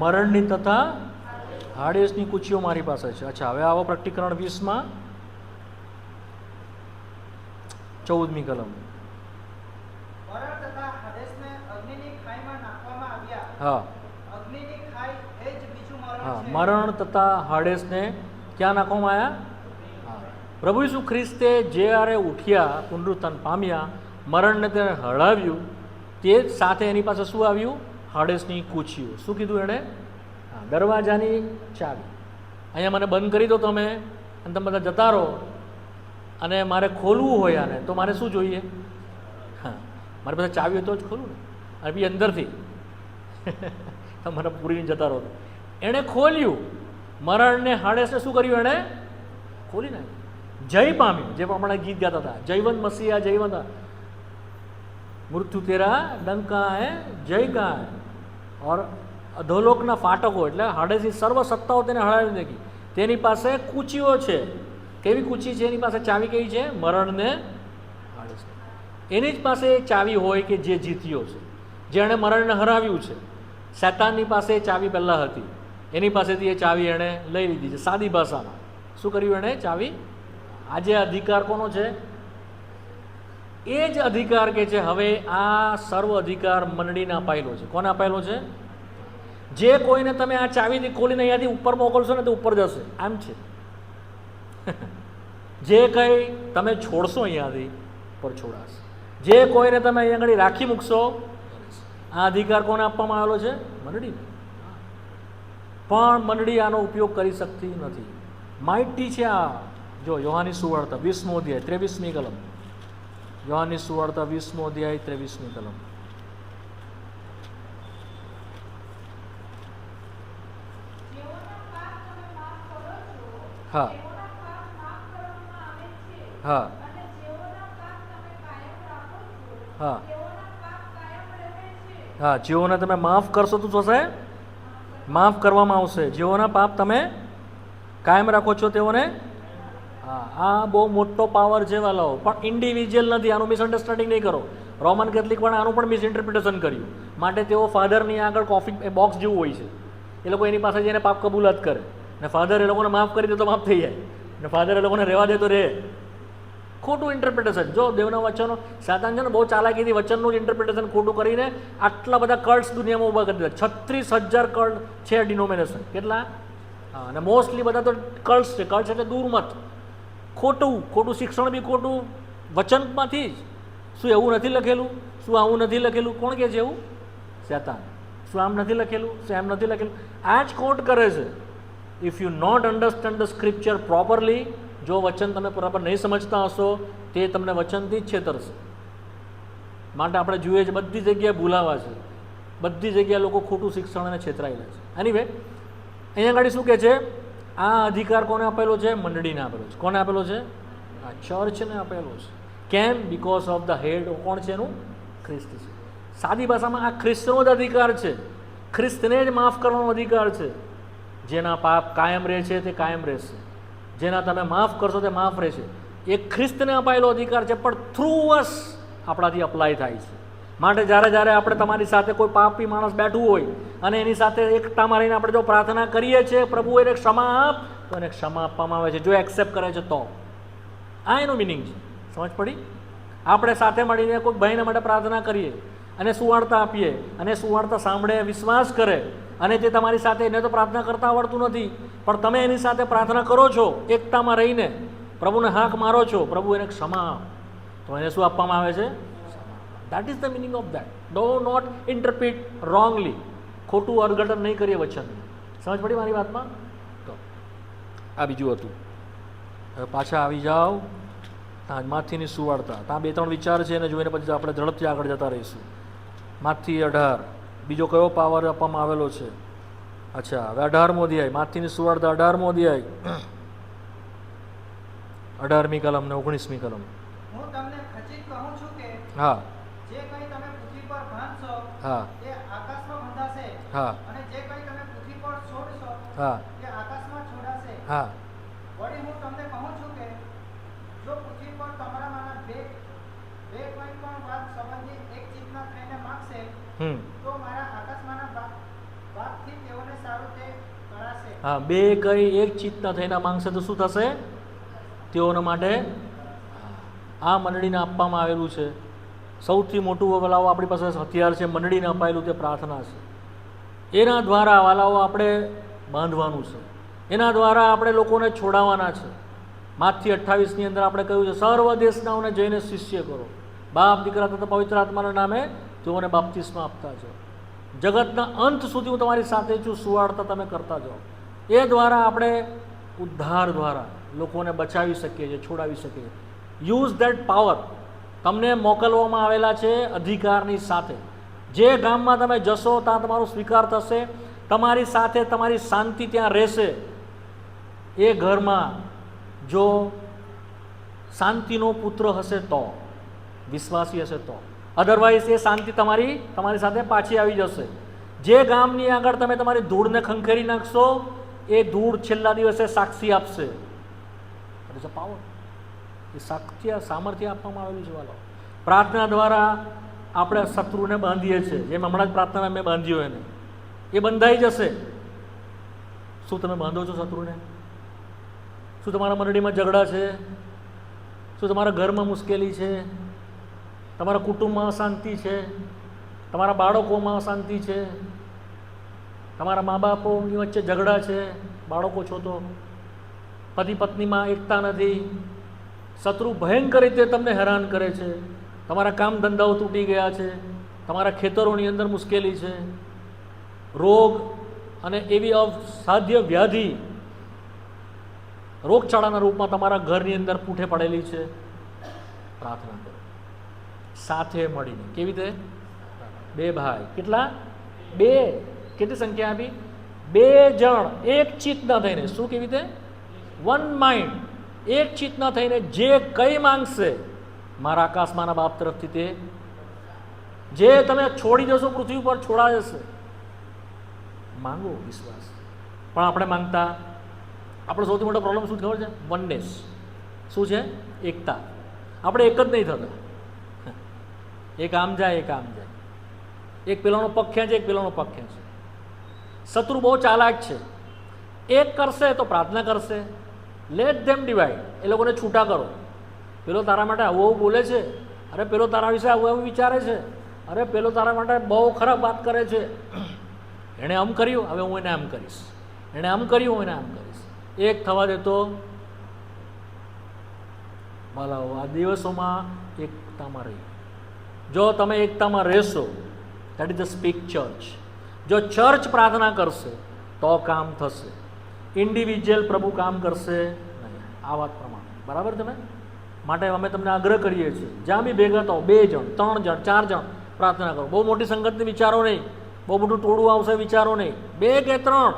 મરણની તથા હાડેસની કૂચીઓ મારી પાસે છે. અચ્છા, હવે આવો પ્રકટીકરણ 20માં 14મી કલમ.
મરણ તથા આદેશને અગ્નિની ખાઈમાં નાખવામાં આવ્યા.
હા
અગ્નિની ખાઈ એ જ બીજું
હા,
મરણ છે.
મરણ તથા હાડેસને ક્યાં નાખવામાં આવ્યા? હા, પ્રભુ ઈસુ ખ્રિસ્તે જ્યારે ઉઠ્યા, પુનરુત્થાન પામ્યા, મરણને તેને હરાવ્યું, તે જ સાથે એની પાસે શું આવ્યું? હાડેસની કૂચીઓ. શું કીધું એણે? હા, દરવાજાની ચાવી. અહીંયા મને બંધ કરી દો તમે, અને તમે બધા જતા રહો, અને મારે ખોલવું હોય આને તો મારે શું જોઈએ? હા, મારી પાસે ચાવી હોય તો જ ખોલું ને, અને બી અંદરથી મને પૂરીને જતા રહો. એણે ખોલ્યું, મરણને હાડેસને શું કર્યું? એણે ખોલી નાખ્યું, જય પામ્યું. જે આપણે ગીત ગાતા હતા, જયવંત મસીહા જયવંત, મૃત્યુ તેરા ડંકા હે જય કા હે. ઓર અધોલોકના ફાટકો એટલે હાડેસની સર્વ સત્તાઓ તેને હરાવી નાખી. તેની પાસે કૂચીઓ છે. કેવી કૂચી છે એની પાસે? ચાવી કેવી છે? મરણને હાડેસ. એની જ પાસે ચાવી હોય કે જે જીત્યો છે, જેણે મરણને હરાવ્યું છે. શૈતાનની પાસે ચાવી પહેલાં હતી, એની પાસેથી એ ચાવી એણે લઈ લીધી છે. સાદી ભાષામાં શું કર્યું એણે? ચાવી. આજે અધિકાર કોનો છે? એ જ અધિકાર કે છે હવે આ સર્વ અધિકાર મંડળીને અપાયેલો છે. કોને અપાયેલો છે? જે કોઈને તમે આ ચાવીથી ખોલીને અહીંયાથી ઉપર મોકલશો ને તો ઉપર જશે, આમ છે. જે કંઈ તમે છોડશો અહીંયાથી ઉપર છોડાશે. જે કોઈને તમે અહીંયા આગળ રાખી મૂકશો, આ અધિકાર કોને આપવામાં આવેલો છે? મંડળીને. પણ મંડળી આનો ઉપયોગ કરી શકતી નથી. માઇટી છે આ. જો યોહાની સુવાર્તા 20મો અધ્યાય 23મી કલમ. યોહાની સુવાર્તા 20મો અધ્યાય 23મી કલમ. હા હા હા હા, જેઓને તમે માફ કરશો તો થશે, માફ કરવામાં આવશે. જેઓના પાપ તમે કાયમ રાખો છો તેઓને. હા, આ બહુ મોટો પાવર છે વાલાઓ, પણ ઇન્ડિવિજ્યુઅલ નથી. આનું મિસઅન્ડરસ્ટેન્ડિંગ નહીં કરો. રોમન કેથલિક પણ આનું પણ મિસઇન્ટરપ્રિટેશન કર્યું. માટે તેઓ ફાધરની આગળ કોફી બોક્સ જેવું હોય છે. એ લોકો એની પાસે જઈને પાપ કબૂલાત કરે, ને ફાધર એ લોકોને માફ કરી દે તો માફ થઈ જાય, ને ફાધર એ લોકોને રહેવા દે તો રહે. ખોટું ઇન્ટરપ્રિટેશન. જો દેવના વચનો, સાતાન છે ને બહુ ચાલાકીથી વચનનું જ ઇન્ટરપ્રિટેશન ખોટું કરીને આટલા બધા કલ્ટ્સ દુનિયામાં ઊભા કરી દીધા. 36,000 કલ્ટ છે ડિનોમિનેશન. કેટલા? હા, અને મોસ્ટલી બધા તો કલ્ટ્સ છે. કલ્ટ્સ એટલે દૂરમત. ખોટું શિક્ષણ બી ખોટું વચનમાંથી જ. શું એવું નથી લખેલું? શું આવું નથી લખેલું? કોણ કહે છે એવું? શેતાન. શું આમ નથી લખેલું? શું એમ નથી લખેલું? આ જ કોટ કરે છે. If you not understand the scripture properly, જો વચન તમે બરાબર નહીં સમજતા હશો, તે તમને વચનથી જ છેતરશે. માટે આપણે જોઈએ છે બધી જગ્યાએ ભૂલાવા છે, બધી જગ્યાએ લોકો ખોટું શિક્ષણ અને છેતરાયેલા છે. એનીવે અહીંયા આગળ શું કહે છે? આ અધિકાર કોને આપેલો છે? મંડળીને આપેલો છે. કોને આપેલો છે? આ ચર્ચને આપેલો છે. કેમ? Because of the head. કોણ છે એનું? ખ્રિસ્ત છે. સાદી ભાષામાં આ ખ્રિસ્તનો જ અધિકાર છે. ખ્રિસ્તને જ માફ કરવાનો અધિકાર છે. જેના પાપ કાયમ રહે છે તે કાયમ રહેશે, જેના તમે માફ કરશો તે માફ રહેશે. એ ખ્રિસ્તને અપાયેલો અધિકાર છે, પણ થ્રુ અસ આપણાથી અપ્લાય થાય છે. માટે જ્યારે આપણે તમારી સાથે કોઈ પાપી માણસ બેઠું હોય અને એની સાથે એકતામાં રહીને આપણે જો પ્રાર્થના કરીએ છીએ, પ્રભુ એને ક્ષમા આપ, તો એને ક્ષમા આપવામાં આવે છે, જો એક્સેપ્ટ કરે છે તો. આ એનું મિનિંગ છે. સમજ પડી? આપણે સાથે મળીને કોઈ ભાઈને માટે પ્રાર્થના કરીએ અને સુવાર્તા આપીએ, અને સુવાર્તા સાંભળે, વિશ્વાસ કરે, અને તે તમારી સાથે, એને તો પ્રાર્થના કરતા આવડતું નથી, પણ તમે એની સાથે પ્રાર્થના કરો છો એકતામાં રહીને, પ્રભુને હાક મારો છો, પ્રભુ એને ક્ષમા આપ, તો એને શું આપવામાં આવે છે? That is the meaning of that. Do not interpret wrongly. ખોટું અર્થઘટન નહીં કરીએ વચન. સમજ પડી મારી વાતમાં? તો આ બીજું હતું. હવે પાછા આવી જાઓ માથીની સુવાર્તા. ત્યાં 2-3 વિચાર છે, એને જોઈને પછી આપણે ઝડપથી આગળ જતા રહીશું. માથી 18. બીજો કયો પાવર આપવામાં આવેલો છે? અચ્છા, હવે 18મો અધ્યાય. માથીની સુવાર્તા 18મો અધ્યાય 18મી કલમ ને 19મી કલમ.
હું તમને ખચિત કહું છું કે
હા,
જે કંઈ તમે પૃથ્વી પર બાંધશો
હા,
તે આકાશમાં બંધાશે,
હા
અને જે કંઈ તમે પૃથ્વી પર છોડશો
હા
તે આકાશમાં છોડાશે.
હા
વળી હું તમને કહું છું કે જો પૃથ્વી પર તમારામાંના બે કોઈ પણ વાત સંબંધી એક ચિત્તના થઈને માંગશે તો મારા આકાશમાંના બાપથી તેઓને સારું તે કરાશે.
હા, બે કઈ એક ચિત્તના થઈને માંગશે તો શું થશે? તેઓના માટે આ મંડળીને આપવામાં આવેલું છે. સૌથી મોટું વાલાઓ આપણી પાસે હથિયાર છે, મંડળીને અપાયેલું તે પ્રાર્થના છે. એના દ્વારા વાલાઓ આપણે બાંધવાનું છે, એના દ્વારા આપણે લોકોને છોડાવવાના છે. માથથી 28ની અંદર આપણે કહ્યું છે, સર્વ દેશનાઓને જઈને શિષ્ય કરો, બાપ દીકરા તથા પવિત્ર આત્માના નામે તેઓને બાપ્તિસ્મા આપતા જાઓ. જગતના અંત સુધી હું તમારી સાથે છું, સુવાર્તા તમે કરતા જાઓ. એ દ્વારા આપણે ઉદ્ધાર દ્વારા લોકોને બચાવી શકીએ છીએ, છોડાવી શકીએ છીએ. Use that power. તમને મોકલવામાં આવેલા છે અધિકારની સાથે. જે ગામમાં તમે જશો ત્યાં તમારો સ્વીકાર થશે, તમારી સાથે તમારી શાંતિ ત્યાં રહેશે. એ ઘરમાં જો શાંતિનો પુત્ર હશે તો, વિશ્વાસી હશે તો, અધરવાઇઝ એ શાંતિ તમારી સાથે પાછી આવી જશે. જે ગામની આગળ તમે તમારી ધૂળને ખંખેરી નાખશો, એ ધૂળ છેલ્લા દિવસે સાક્ષી આપશે. It's a power. એ સામર્થ્ય આપવામાં આવેલું છે વાલો. પ્રાર્થના દ્વારા આપણે શત્રુને બાંધીએ છીએ, જેમ હમણાં જ પ્રાર્થનામાં મેં બાંધ્યો એને, એ બંધાઈ જશે. શું તમે બાંધો છો શત્રુને? શું તમારા મંડળીમાં ઝઘડા છે? શું તમારા ઘરમાં મુશ્કેલી છે? તમારા કુટુંબમાં અશાંતિ છે? તમારા બાળકોમાં અશાંતિ છે? તમારા મા બાપોની વચ્ચે ઝઘડા છે? બાળકો છો તો પતિ પત્નીમાં એકતા નથી, શત્રુ ભયંકર રીતે તમને હેરાન કરે છે, તમારા કામ ધંધાઓ તૂટી ગયા છે, તમારા ખેતરોની અંદર મુશ્કેલી છે, રોગ અને એવી અસાધ્ય વ્યાધિ રોગચાળાના રૂપમાં તમારા ઘરની અંદર પૂઠે પડેલી છે, પ્રાર્થના કરો સાથે મળીને. કેવી રીતે? બે ભાઈ. કેટલા? બે. કેટલી સંખ્યા આપી? બે જણ એક ચિત્ત ન થઈને. શું? કેવી રીતે? One mind. એક ચિત્ત ન થઈને જે કંઈ માંગશે મારા આકાશમાંના બાપ તરફથી તે, જે તમે છોડી જશો પૃથ્વી ઉપર છોડા જશે. માંગો વિશ્વાસ. પણ આપણે માંગતા, આપણો સૌથી મોટો પ્રોબ્લેમ શું ખબર છે? વનનેસ. શું છે? એકતા. આપણે એક જ નહીં થતા. એક આમ જાય, એક આમ જાય, એક પેલાનો પગ ખેંચે, એક પેલાનો પગ ખેંચે. શત્રુ બહુ ચાલાક છે. એક કરશે તો પ્રાર્થના કરશે, લેટ ધેમ ડિવાઈડ. એ લોકોને છૂટા કરો. પેલો તારા માટે આવું આવું બોલે છે, અરે પેલો તારા વિશે આવું આવું વિચારે છે, અરે પેલો તારા માટે બહુ ખરાબ વાત કરે છે, એણે આમ કર્યું, હવે હું એને આમ કરીશ, એણે આમ કર્યું, હું એને આમ કરીશ. એક થવા દેતો ભલાઓ. આ દિવસોમાં એકતામાં રહી. જો તમે એકતામાં રહેશો, that is the speak church. જો ચર્ચ પ્રાર્થના કરશે તો કામ થશે. ઇન્ડિવિજ્યુઅલ પ્રભુ કામ કરશે નહીં. આ વાત પ્રમાણે બરાબર તમે? માટે અમે તમને આગ્રહ કરીએ છીએ, જ્યાં બી ભેગા થાઓ, 2 જણ, 3 જણ, 4 જણ પ્રાર્થના કરો. બહુ મોટી સંગતને વિચારો નહીં, બહુ મોટું ટોળું આવશે વિચારો નહીં. 2 કે 3.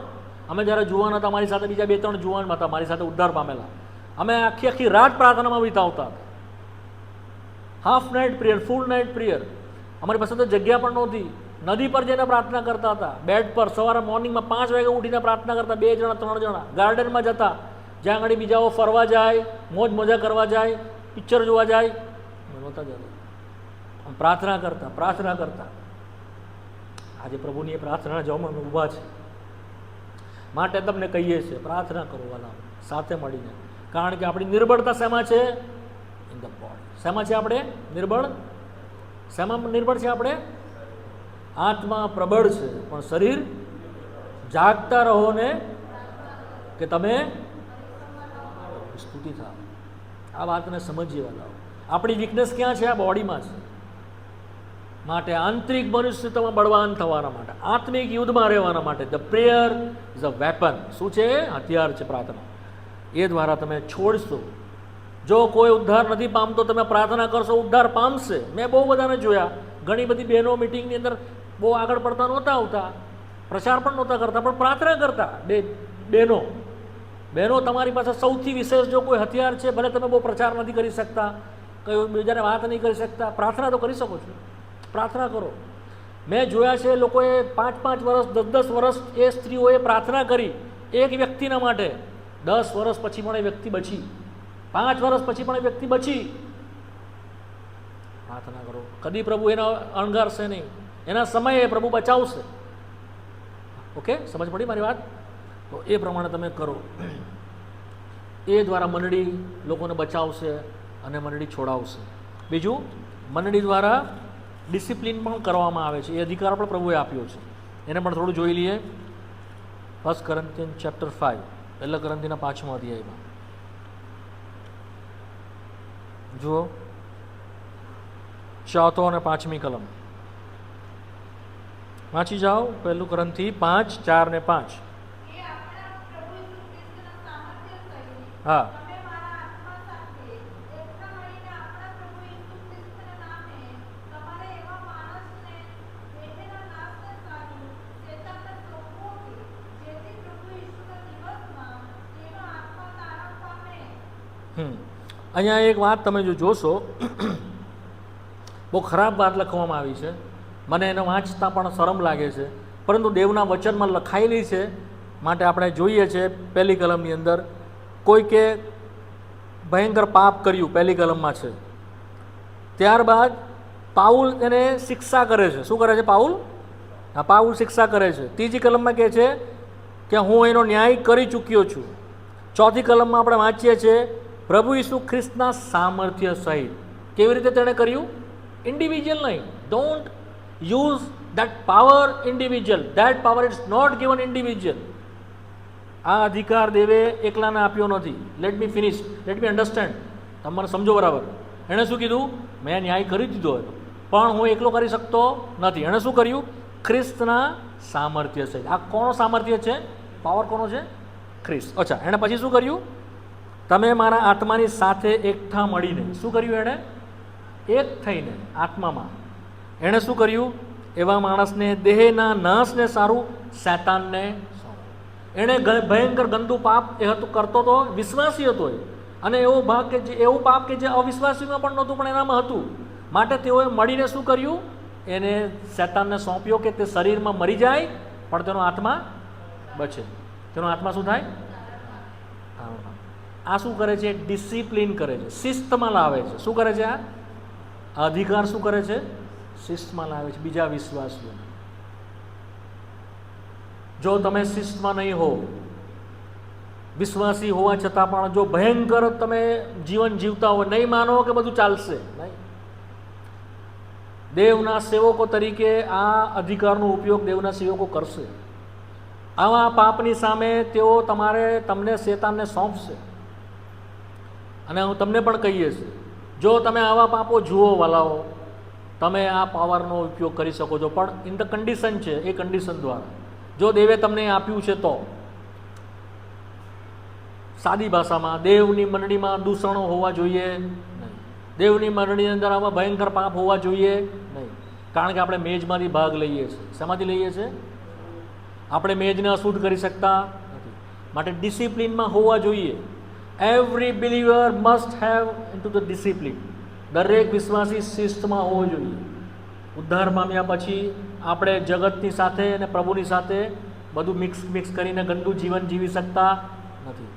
અમે જ્યારે જુવાન હતા, અમારી સાથે બીજા 2-3 જુવાન હતા, મારી સાથે ઉદ્ધાર પામેલા. અમે આખી રાત પ્રાર્થનામાં વિતાવતા હતા. Half night prayer, full night prayer. અમારી પાસે તો જગ્યા પણ નહોતી. નદી પર જઈને પ્રાર્થના કરતા હતા, બેડ પર. સવારે મોર્નિંગમાં 5 વાગે ઉઠીને પ્રાર્થના કરતા, 2 જણા 3 જણા. ગાર્ડનમાં જતા, જ્યાં આગળ બીજાઓ ફરવા જાય, મોજ મજા કરવા જાય, પિક્ચર જોવા જાય, નહોતા જતા. પ્રાર્થના કરતા, પ્રાર્થના કરતા. આજે પ્રભુની એ પ્રાર્થના જવામાં ઊભા છે. માટે તમને કહીએ છીએ, પ્રાર્થના કરો વાલા, સાથે મળીને. કારણ કે આપણી નિર્બળતા શેમાં છે? In the body. શેમાં છે આપણે નિર્બળ? શેમાં નિર્બળ છે આપણે? આત્મા પ્રબળ છે, પણ શરીર જાગતા રહો ને કે તમે સ્તુતિ થાવ. આ વાતને સમજીએ વાલા. આપણી વીકનેસ ક્યાં છે? આ બોડીમાં છે. માટે આંતરિક મનુષ્યતામાં બળવાન થવાના માટે, આત્મિક યુદ્ધમાં રહેવાના માટે the prayer is a weapon. શું છે? હથિયાર છે પ્રાર્થના. એ દ્વારા તમે છોડશો. જો કોઈ ઉદ્ધાર નથી પામતો, તમે પ્રાર્થના કરશો, ઉદ્ધાર પામશે. મેં બહુ બધાને જોયા. ઘણી બધી બહેનો મિટિંગની અંદર બહુ આગળ પડતા નહોતા આવતા, પ્રચાર પણ નહોતા કરતા, પણ પ્રાર્થના કરતા. બહેનો, તમારી પાસે સૌથી વિશેષ જો કોઈ હથિયાર છે, ભલે તમે બહુ પ્રચાર નથી કરી શકતા, કઈ બીજાને વાત નહીં કરી શકતા, પ્રાર્થના તો કરી શકો છો. પ્રાર્થના કરો. મેં જોયા છે લોકોએ 5-5 વર્ષ 10-10 વર્ષ એ સ્ત્રીઓએ પ્રાર્થના કરી એક વ્યક્તિના માટે. 10 વર્ષ પછી પણ એ વ્યક્તિ બચી, 5 વર્ષ પછી પણ એ વ્યક્તિ બચી. પ્રાર્થના કરો, કદી પ્રભુ એનો અણગારશે નહીં, એના સમયે પ્રભુ બચાવશે. ઓકે, સમજ પડી મારી વાત? તો એ પ્રમાણે તમે કરો. એ દ્વારા મંડળી લોકોને બચાવશે અને મંડળી છોડાવશે. બીજું, મંડળી દ્વારા ડિસિપ્લિન પણ કરવામાં આવે છે. એ અધિકાર પણ પ્રભુએ આપ્યો છે, એને પણ થોડું જોઈ લઈએ. 1 Corinthians chapter 5, 1 Corinthians 5મા અધ્યાયમાં જુઓ, 4 અને 5મી કલમ વાંચી જાઓ. 1 Corinthians 5, 4 ને 5. હા, અહીંયા એક વાત તમે જો જોશો, બહુ ખરાબ વાત લખવામાં આવી છે. મને એને વાંચતા પણ શરમ લાગે છે, પરંતુ દેવના વચનમાં લખાયેલી છે માટે આપણે જોઈએ છે. 1લી કલમની અંદર કોઈકે ભયંકર પાપ કર્યું, 1લી કલમમાં છે. ત્યારબાદ પાઉલ એને શિક્ષા કરે છે. શું કરે છે પાઉલ? હા, પાઉલ શિક્ષા કરે છે. 3જી કલમમાં કહે છે કે હું એનો ન્યાય કરી ચૂક્યો છું. 4થી કલમમાં આપણે વાંચીએ છીએ પ્રભુ ઈસુ ખ્રિસ્તના સામર્થ્ય સહિત. કેવી રીતે તેણે કર્યું? ઇન્ડિવિજ્યુઅલ નહીં. Don't use that power individual. That power is not given individual. આ અધિકાર દેવે એકલાને આપ્યો નથી. Let me finish, let me understand. તમે મને સમજો બરાબર. એણે શું કીધું? મેં ન્યાય કરી દીધો હતો, પણ હું એકલો કરી શકતો નથી. એણે શું કર્યું? ખ્રિસ્તના સામર્થ્ય સહિત. આ કોનો સામર્થ્ય છે? પાવર કોનો છે? ખ્રિસ્ત. અચ્છા, એણે પછી શું કર્યું? તમે મારા આત્માની સાથે એકઠા મળીને. શું કર્યું એણે? એક થઈને આત્મામાં. એણે શું કર્યું? એવા માણસને, દેહના નાશને સારું, શૈતાનને. એણે ભયંકર ગંદુ પાપ એ હતું કરતો હતો, વિશ્વાસી હતો એ. અને એવો ભાગ કે જે એવું પાપ કે જે અવિશ્વાસીમાં પણ નહોતું પણ એનામાં હતું. માટે તેઓએ મળીને શું કર્યું? એને શૈતાનને સોંપ્યો કે તે શરીરમાં મરી જાય પણ તેનો આત્મા બચે. તેનો આત્મા શું થાય? આ શું કરે છે? ડિસિપ્લિન કરે છે, શિસ્તમાં લાવે છે. શું કરે છે? આ અધિકાર શું કરે છે? શિસ્તમાં લાવે છે બીજા વિશ્વાસીઓ. જો તમે શિસ્તમાં નહીં હો, વિશ્વાસી હોવા છતાં પણ જો ભયંકર તમે જીવન જીવતા હો, નહીં માનો કે બધું ચાલશે નહીં. દેવના સેવકો તરીકે આ અધિકારનો ઉપયોગ દેવના સેવકો કરશે. આવા પાપની સામે તેઓ તમને શેતાનને સોંપશે. અને હું તમને પણ કહીએ છીએ, જો તમે આવા પાપો જુઓ વાલાઓ, તમે આ પાવરનો ઉપયોગ કરી શકો છો, પણ ઇન ધ કન્ડિશન છે. એ કન્ડિશન દ્વારા, જો દેવે તમને આપ્યું છે તો. સાદી ભાષામાં, દેવની મંડળીમાં દૂષણો હોવા જોઈએ નહીં. દેવની મંડળીની અંદર આવા ભયંકર પાપ હોવા જોઈએ નહીં. કારણ કે આપણે મેજમાંથી ભાગ લઈએ છીએ. શેમાંથી લઈએ છીએ? આપણે મેજને અશુદ્ધ કરી શકતા નથી. માટે ડિસિપ્લિનમાં હોવા જોઈએ. Every believer must have into the discipline. દરેક વિશ્વાસી શિસ્તમાં હોવો જોઈએ. ઉદ્ધાર પામ્યા પછી આપણે જગતની સાથે અને પ્રભુની સાથે બધું મિક્સ કરીને ગંદુ જીવન જીવી શકતા નથી.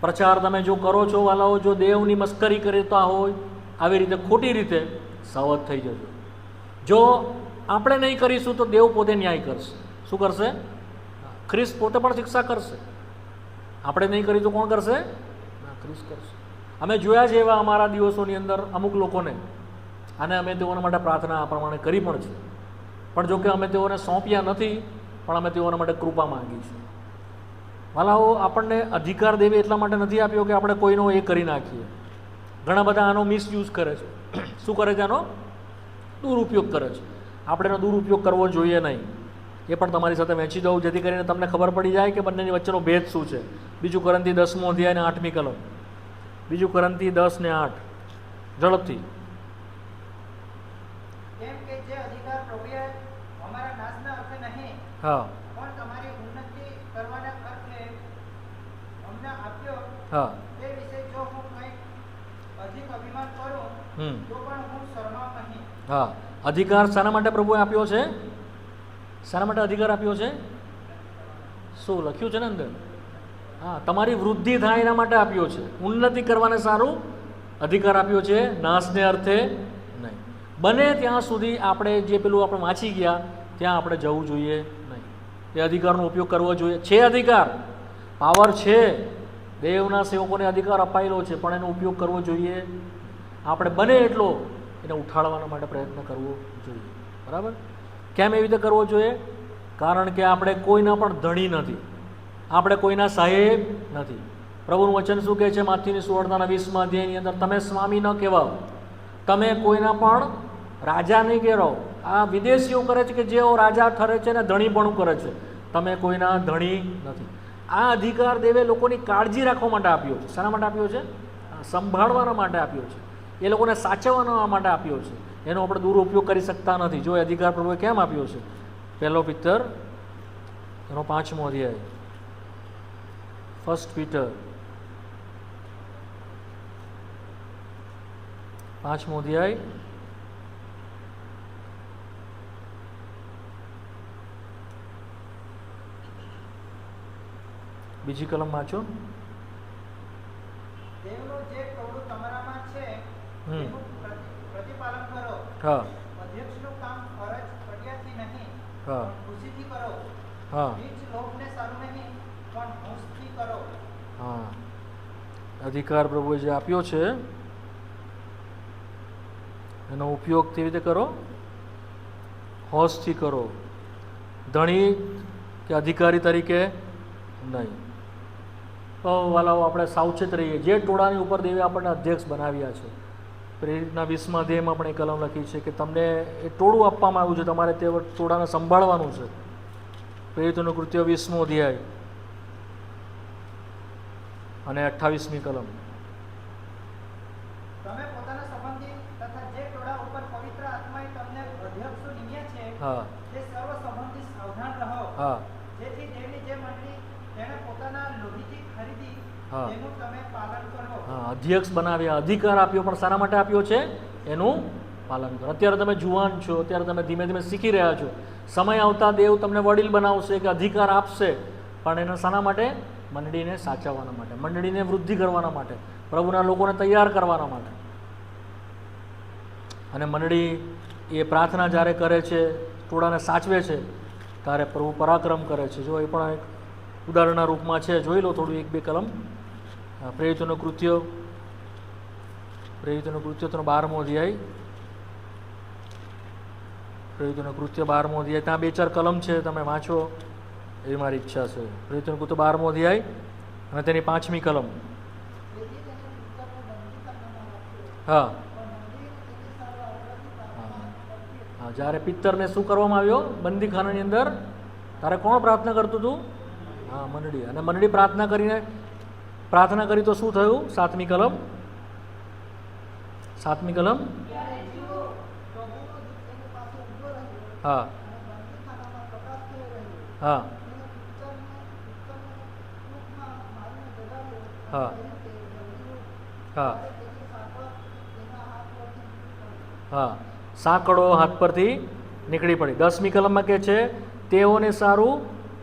પ્રચાર તમે જો કરો છો વાલાઓ, જો દેવની મસ્કરી કરતા હોય આવી રીતે ખોટી રીતે, સાવધ થઈ જજો. જો આપણે નહીં કરીશું તો દેવ પોતે ન્યાય કરશે. શું કરશે? ખ્રિસ્ત પોતે પણ શિક્ષા કરશે. આપણે નહીં કરી તો કોણ કરશે? ખ્રિસ્ત કરશે. અમે જોયા છે એવા અમારા દિવસોની અંદર અમુક લોકોને, અને અમે તેઓના માટે પ્રાર્થના આ પ્રમાણે કરી પણ છે. પણ જોકે અમે તેઓને સોંપ્યા નથી, પણ અમે તેઓના માટે કૃપા માંગી છે. વાલાઓ, આપણને અધિકાર દેવી એટલા માટે નથી આપ્યો કે આપણે કોઈનો એ કરી નાખીએ. ઘણા બધા આનો મિસયુઝ કરે છે. શું કરે છે? આનો દુરુપયોગ કરે છે. આપણે એનો દુરુપયોગ કરવો જોઈએ નહીં. એ પણ તમારી સાથે વહેંચી દઉં, જેથી કરીને તમને ખબર પડી જાય કે બંનેની વચ્ચેનો ભેદ શું છે. 2 Corinthians 10મો અધ્યાય અને 8મી કલમ. 2 Corinthians 10 ને 8 ઝડપથી.
કેમ કે જે અધિકાર પ્રભુએ અમારા નાશના અર્થે નહીં,
હા
પણ તમારી ઉન્નતિ કરવાના અર્થે અમને આપ્યો,
હા
તે વિશે જો હું કંઈક અધિક અભિમાન કરું તો પણ હું શરમાવ નહીં.
હા, અધિકાર શાના માટે પ્રભુએ આપ્યો છે? શાના માટે અધિકાર આપ્યો છે? શું લખ્યું છે ને અંદર? હા, તમારી વૃદ્ધિ થાય એના માટે આપ્યો છે. ઉન્નતિ કરવાને સારું અધિકાર આપ્યો છે, નાશને અર્થે નહીં. બને ત્યાં સુધી આપણે જે પેલું આપણે વાંચી ગયા ત્યાં આપણે જવું જોઈએ નહીં. એ અધિકારનો ઉપયોગ કરવો જોઈએ. છે અધિકાર, પાવર છે, દેવના સેવકોને અધિકાર અપાયેલો છે, પણ એનો ઉપયોગ કરવો જોઈએ. આપણે બને એટલો એને ઉઠાડવાના માટે પ્રયત્ન કરવો જોઈએ. બરાબર? કેમ એવી રીતે કરવો જોઈએ? કારણ કે આપણે કોઈના પણ ધણી નથી, આપણે કોઈના સાહેબ નથી. પ્રભુનું વચન શું કહે છે? માથીની 16:20 અધ્યાયની અંદર, તમે સ્વામી ન કહેવાઓ, તમે કોઈના પણ રાજા નહીં કહેવાઓ. આ વિદેશીઓ કરે છે કે જેઓ રાજા ઠરે છે ને ધણીપણું કરે છે. તમે કોઈના ધણી નથી. આ અધિકાર દેવે લોકોની કાળજી રાખવા માટે આપ્યો છે. શાના માટે આપ્યો છે? સંભાળવાના માટે આપ્યો છે. એ લોકોને સાચવવાના માટે આપ્યો છે. એનો આપણે દુરુપયોગ કરી શકતા નથી. જો એ અધિકાર પ્રભુએ કેમ આપ્યો છે? 1 પિત્તર એનો 5મો અધ્યાય, 1 પીટર 5મો અધ્યાય, બીજી કલમ વાંચો.
દેવનું જે ટોળું તમારામાં છે
હમ.
તેનું પ્રતિપાલન કરો.
હા
અધ્યક્ષનું કામ ફરજ ફરિયાદથી નહીં,
હા
પણ ખુશીથી કરો.
હા
નીચ લોભને સારું નહીં, પણ હોંશથી કરો.
હા. અધિકાર પ્રભુએ જે આપ્યો છે એનો ઉપયોગ કેવી રીતે કરો? હોશથી કરો. ધણી કે અધિકારી તરીકે નહીં. તો વાલાઓ, આપણે સાવચેત રહીએ. જે ટોળાની ઉપર દેવે આપણને અધ્યક્ષ બનાવ્યા છે, પ્રેરિતના 20મા અધ્યાયમાં પણ એ કલમ લખી છે કે તમને એ ટોળું આપવામાં આવ્યું છે, તમારે તે ટોળાને સંભાળવાનું છે. પ્રેરિતોનું કૃત્ય 20મો અધ્યાય અને 28મી કલમ.
તમે પોતાના સંબંધી તથા જે ટોળા ઉપર પવિત્ર આત્માએ તમને અધ્યક્ષો નિમ્યા છે
હા
તે સર્વ સંબંધી સાવધાન રહો.
હા
જેથી દેવની જે મંડળી તેણે પોતાના લોહીથી ખરીદી
હા.
તેનું તમે પાલન કરો.
હા, અધ્યક્ષ બનાવ્યા, અધિકાર આપ્યો, પણ શાના માટે આપ્યો છે? એનું પાલન કરો. અત્યારે તમે જુવાન છો, અત્યારે તમે ધીમે ધીમે શીખી રહ્યા છો. સમય આવતા દેવ તમને વડીલ બનાવશે કે અધિકાર આપશે, પણ એના શાના માટે? મંડળીને સાચવવાના માટે, મંડળીને વૃદ્ધિ કરવાના માટે, પ્રભુના લોકોને તૈયાર કરવાના માટે. અને મંડળી એ પ્રાર્થના જ્યારે કરે છે, ટોળાને સાચવે છે, ત્યારે પ્રભુ પરાક્રમ કરે છે. જો એ પણ એક ઉદાહરણના રૂપમાં છે. જોઈ લો થોડું 1-2 કલમ. પ્રેરિતોનું કૃત્ય તેનો 12મો અધ્યાય, પ્રેરિતોનું કૃત્ય 12મો અધ્યાય. ત્યાં 2-4 કલમ છે, તમે વાંચો એવી મારી ઈચ્છા છે. પ્રેરિતોનું કૃત્ય 12મો અધ્યાય અને તેની 5મી કલમ.
તેથી તેને પુસ્તકને બંધી કરવામાં આપ્યો.
હા
પણ મંડળી તેની સારવાર અવરોધી પ્રાર્થના કરતી હતી.
હા. જ્યારે પિત્તરને શું કરવામાં આવ્યો? બંદીખાનાની અંદર. તારે કોણ પ્રાર્થના કરતું હતું? હા, મંડળી. અને મંડળી પ્રાર્થના કરી તો શું થયું? 7મી કલમ. 7મી કલમ.
ત્યારે જીવો પ્રભુનો દૂત તેની પાસે ઊભો રહ્યો
હા
અને બંદીખાનામાં પ્રકાશ થઈ રહ્યો.
હા
તેને પુસ્તકને ટૂંકમાં મારીને જગાડ્યો.
હા.
કહ્યું કે જલ્દી ઉઠ.
હા
ત્યારે તેની સાંકળ તેના હાથ પરથી નીકળી પડી.
હા. સાંકળો હાથ પરથી નીકળી પડી. 10મી કલમમાં કહે છે, તેઓને સારું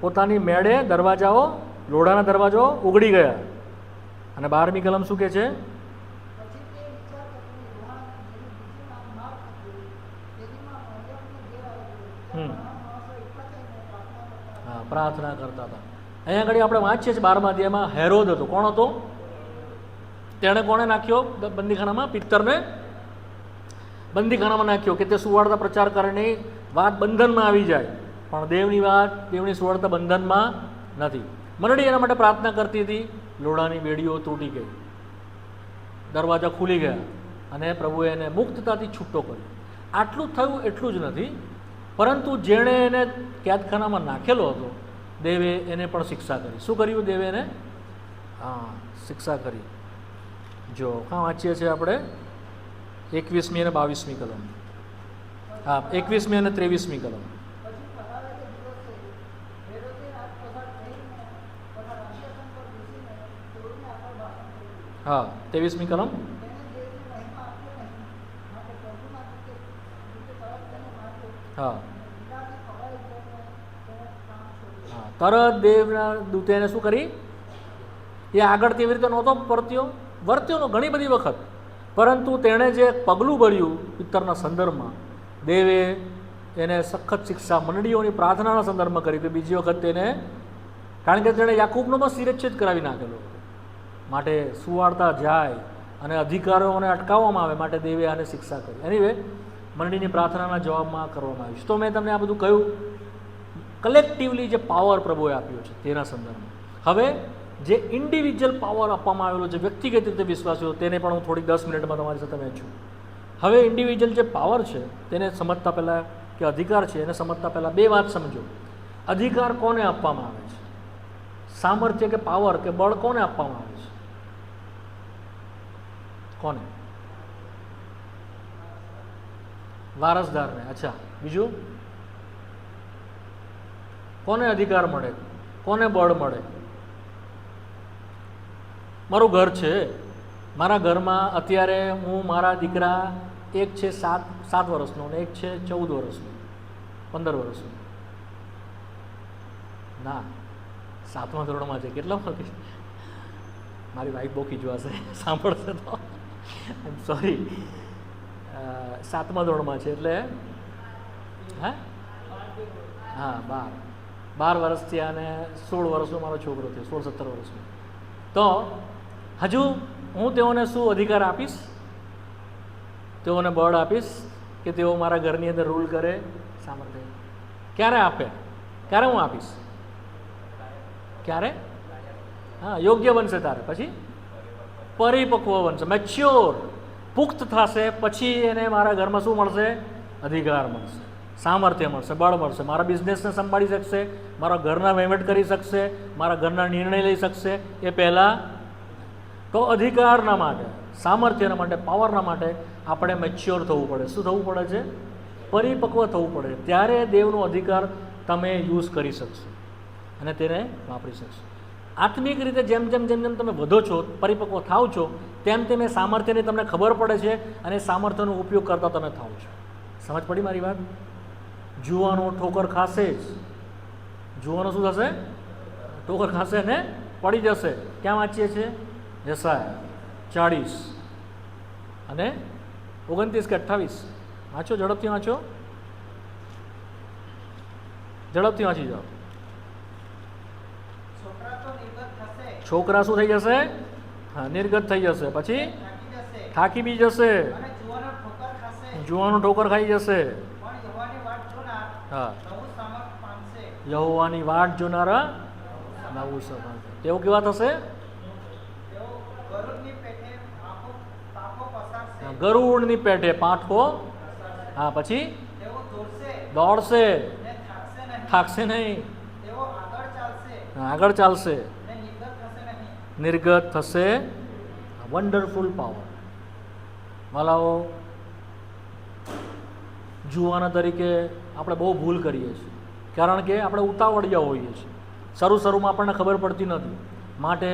પોતાની મેળે દરવાજાઓ, લોઢાના દરવાજો ઉઘડી ગયા. અને 12મી કલમ શું કહે છે?
પછી તે વિચાર કરીને યુહાન જેનું બીજું નામ માર્ક હતું, તેનીમાં મરિયમને ઘેર આવ્યો.
હમ.
ત્યાં ઘણા માણસો એકઠા થઈને પ્રાર્થના કરતા હતા.
હા, પ્રાર્થના કરતા હતા. અહીંયા આગળ આપણે વાંચીએ છીએ 12મા અધ્યાયમાં હેરોદ હતો. કોણ હતો? તેણે કોણે નાખ્યો બંદીખાનામાં? પિત્તરને બંદીખાનામાં નાખ્યો કે તે સુવાર્તા પ્રચાર કરીને વાત બંધનમાં આવી જાય. પણ દેવની વાત, દેવની સુવાર્તા બંધનમાં નથી. મંડળી એના માટે પ્રાર્થના કરતી હતી. લોઢાની બેડીઓ તૂટી ગઈ, દરવાજા ખુલી ગયા અને પ્રભુએ એને મુક્તતાથી છૂટો કર્યો. આટલું જ થયું એટલું જ નથી, પરંતુ જેણે એને કેદખાનામાં નાખેલો હતો, દેવે એને પણ શિક્ષા કરી. શું કર્યું દેવે એને? હા, શિક્ષા કરી. જો કાં વાંચીએ છીએ આપણે 21મી અને 22મી કલમ. હા, 21મી અને 23મી કલમ.
પછી પરાવે તે દિવસે હેરોદે રાત પસાર થઈને તથા રાજ્યાસન પર બેસીને તેઓની આગળ ભાષણ કર્યું.
હા, 23મી કલમ.
તેને દેવની મહિમા આપી નહીં, માટે પ્રભુના દૂતે તરત તેને
હા
પિતાથી ખવાઈ જઈને તેણે કામ છોડ્યું.
હા, તરત દેવના દૂતે એને શું કરી, એ આગળ તેવી રીતે નહોતો વર્ત્યો ઘણી બધી વખત, પરંતુ તેણે જે પગલું ભર્યું પિત્તરના સંદર્ભમાં, દેવે એને સખત શિક્ષા મંડળીઓની પ્રાર્થનાના સંદર્ભમાં કરી હતી. બીજી વખત તેને, કારણ કે તેણે યાકૂબનો પણ શિરચ્છેદ કરાવી નાખેલો, માટે સુવાર્તા જાય અને અધિકારોને અટકાવવામાં આવે માટે દેવે આને શિક્ષા કરી. એનીવે મંડળીની પ્રાર્થનાના જવાબમાં કરવામાં આવ્યું છે. તો મેં તમને આ બધું કહ્યું, કલેક્ટિવલી જે પાવર પ્રભુએ આપ્યો છે તેના સંદર્ભમાં. હવે જે ઇન્ડિવિજ્યુઅલ પાવર આપવામાં આવેલો છે વ્યક્તિગત રીતે વિશ્વાસીઓ, તેને પણ હું થોડી 10 મિનિટમાં તમારી સાથે વહેંચું. હવે ઇન્ડિવિજ્યુઅલ જે પાવર છે તેને સમજતા પહેલાં, કે અધિકાર છે એને સમજતા પહેલાં બે વાત સમજો. અધિકાર કોને આપવામાં આવે છે? સામર્થ્ય કે પાવર કે બળ કોને આપવામાં આવે છે? કોને? વારસદારને. અચ્છા, બીજું કોને અધિકાર મળે, કોને બળ મળે? મારું ઘર છે, મારા ઘરમાં અત્યારે હું, મારા દીકરા, એક છે 7 વર્ષનો અને એક છે 14 વર્ષનો, 15 વર્ષનો. ના, 7મા ધોરણમાં છે. કેટલા વખત? મારી વાઈફ બહુ ખીજવાશે, સાંભળશે તો. આઈ એમ સોરી. 7મા ધોરણમાં છે એટલે હા 12 વર્ષ થયા અને 16 વર્ષનો મારો છોકરો થયો, 16-17 વર્ષનો. તો હજુ હું તેઓને શું અધિકાર આપીશ? તેઓને બળ આપીશ કે તેઓ મારા ઘરની અંદર રૂલ કરે? સામર્થ્ય ક્યારે આપે? ક્યારે હું આપીશ? ક્યારે? હા, યોગ્ય બનશે તારે, પછી પરિપક્વ બનશે, મેચ્યોર, પુખ્ત થશે, પછી એને મારા ઘરમાં શું મળશે? અધિકાર મળશે, સામર્થ્ય મળશે, બળ મળશે. મારા બિઝનેસને સંભાળી શકશે, મારા ઘરના વહીવટ કરી શકશે, મારા ઘરના નિર્ણય લઈ શકશે. એ પહેલાં તો અધિકારના માટે, સામર્થ્યના માટે, પાવરના માટે આપણે મેચ્યોર થવું પડે. શું થવું પડે છે? પરિપક્વ થવું પડે. ત્યારે દેવનો અધિકાર તમે યુઝ કરી શકશો અને તેને વાપરી શકશો. આત્મિક રીતે જેમ જેમ તમે વધો છો, પરિપક્વ થાવ છો, તેમ તેમ એ સામર્થ્યની તમને ખબર પડે છે અને સામર્થ્યનો ઉપયોગ કરતા તમે થાવ છો. સમજ પડી મારી વાત? જુવાનો ઠોકર ખાશે જ. જુવાનો શું થશે? ઠોકર ખાશે ને પડી જશે. ક્યાં વાંચીએ છીએ? યશાયા 40 અને 29 કે 28. વાંચો, ઝડપથી વાંચો, ઝડપથી વાંચી જાઓ.
છોકરા તો નિર્ગત થશે,
છોકરા શું થઈ જશે? હા, નિર્ગત થઈ જશે, પછી
થાકી જશે,
થાકી બી જશે,
અને જુવાનો ઠોકર ખાશે.
જુવાનો ઠોકર ખાઈ જશે.
પણ યહોવાની વાટ જોનાર
હા,
નવું સામર્થ પામશે.
યહોવાની વાટ જોનારા નવું સામર્થ્ય. તેઓ કેવા થશે?
તેઓ ગરુડની પેઠે પાપો પસારશે.
ગરુડની પેઠે પાંઠો. હા, પછી
તેઓ દોડશે
દોડશે,
ને થાકશે નહીં.
થાકશે નહીં.
તેઓ આગળ ચાલશે
આગળ ચાલશે,
ને નિર્ગત થશે નહીં.
નિર્ગત થશે. Wonderful power. વાલાઓ, જુવાના તરીકે આપણે બહુ ભૂલ કરીએ છીએ, કારણ કે આપણે ઉતાવળિયા હોઈએ છીએ. શરૂમાં આપણને ખબર પડતી નથી. માટે